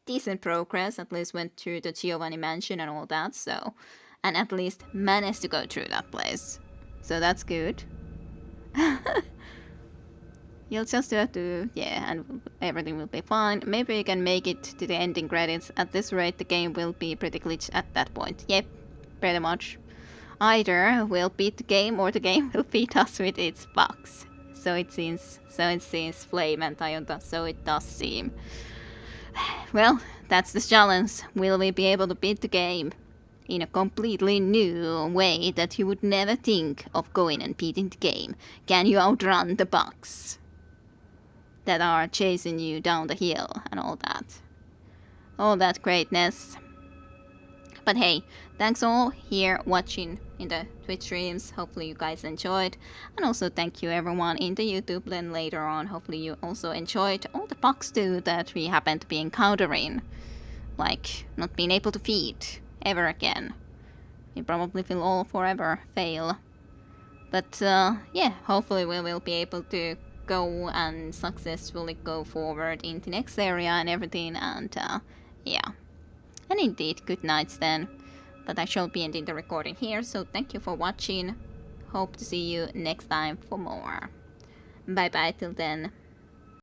Decent progress, at least went through the Giovanni mansion and all that, so... And at least managed to go through that place. So that's good. You'll just have to... Yeah, and everything will be fine. Maybe you can make it to the ending credits. At this rate, the game will be pretty glitched at that point. Yep, pretty much. Either we'll beat the game or the game will beat us with its bugs. So it seems Flame and Tayonta, so it does seem. Well, that's the challenge. Will we be able to beat the game in a completely new way that you would never think of going and beating the game? Can you outrun the bugs that are chasing you down the hill and all that? All that greatness. But hey, thanks all here watching in the Twitch streams. Hopefully you guys enjoyed. And also thank you everyone in the YouTube then later on. Hopefully you also enjoyed all the bugs too that we happen to be encountering. Like not being able to feed ever again. We probably will all forever fail. But yeah, hopefully we will be able to go and successfully go forward in the next area and everything. And yeah. And indeed, good nights then. But I shall be ending the recording here, so thank you for watching. Hope to see you next time for more. Bye bye till then.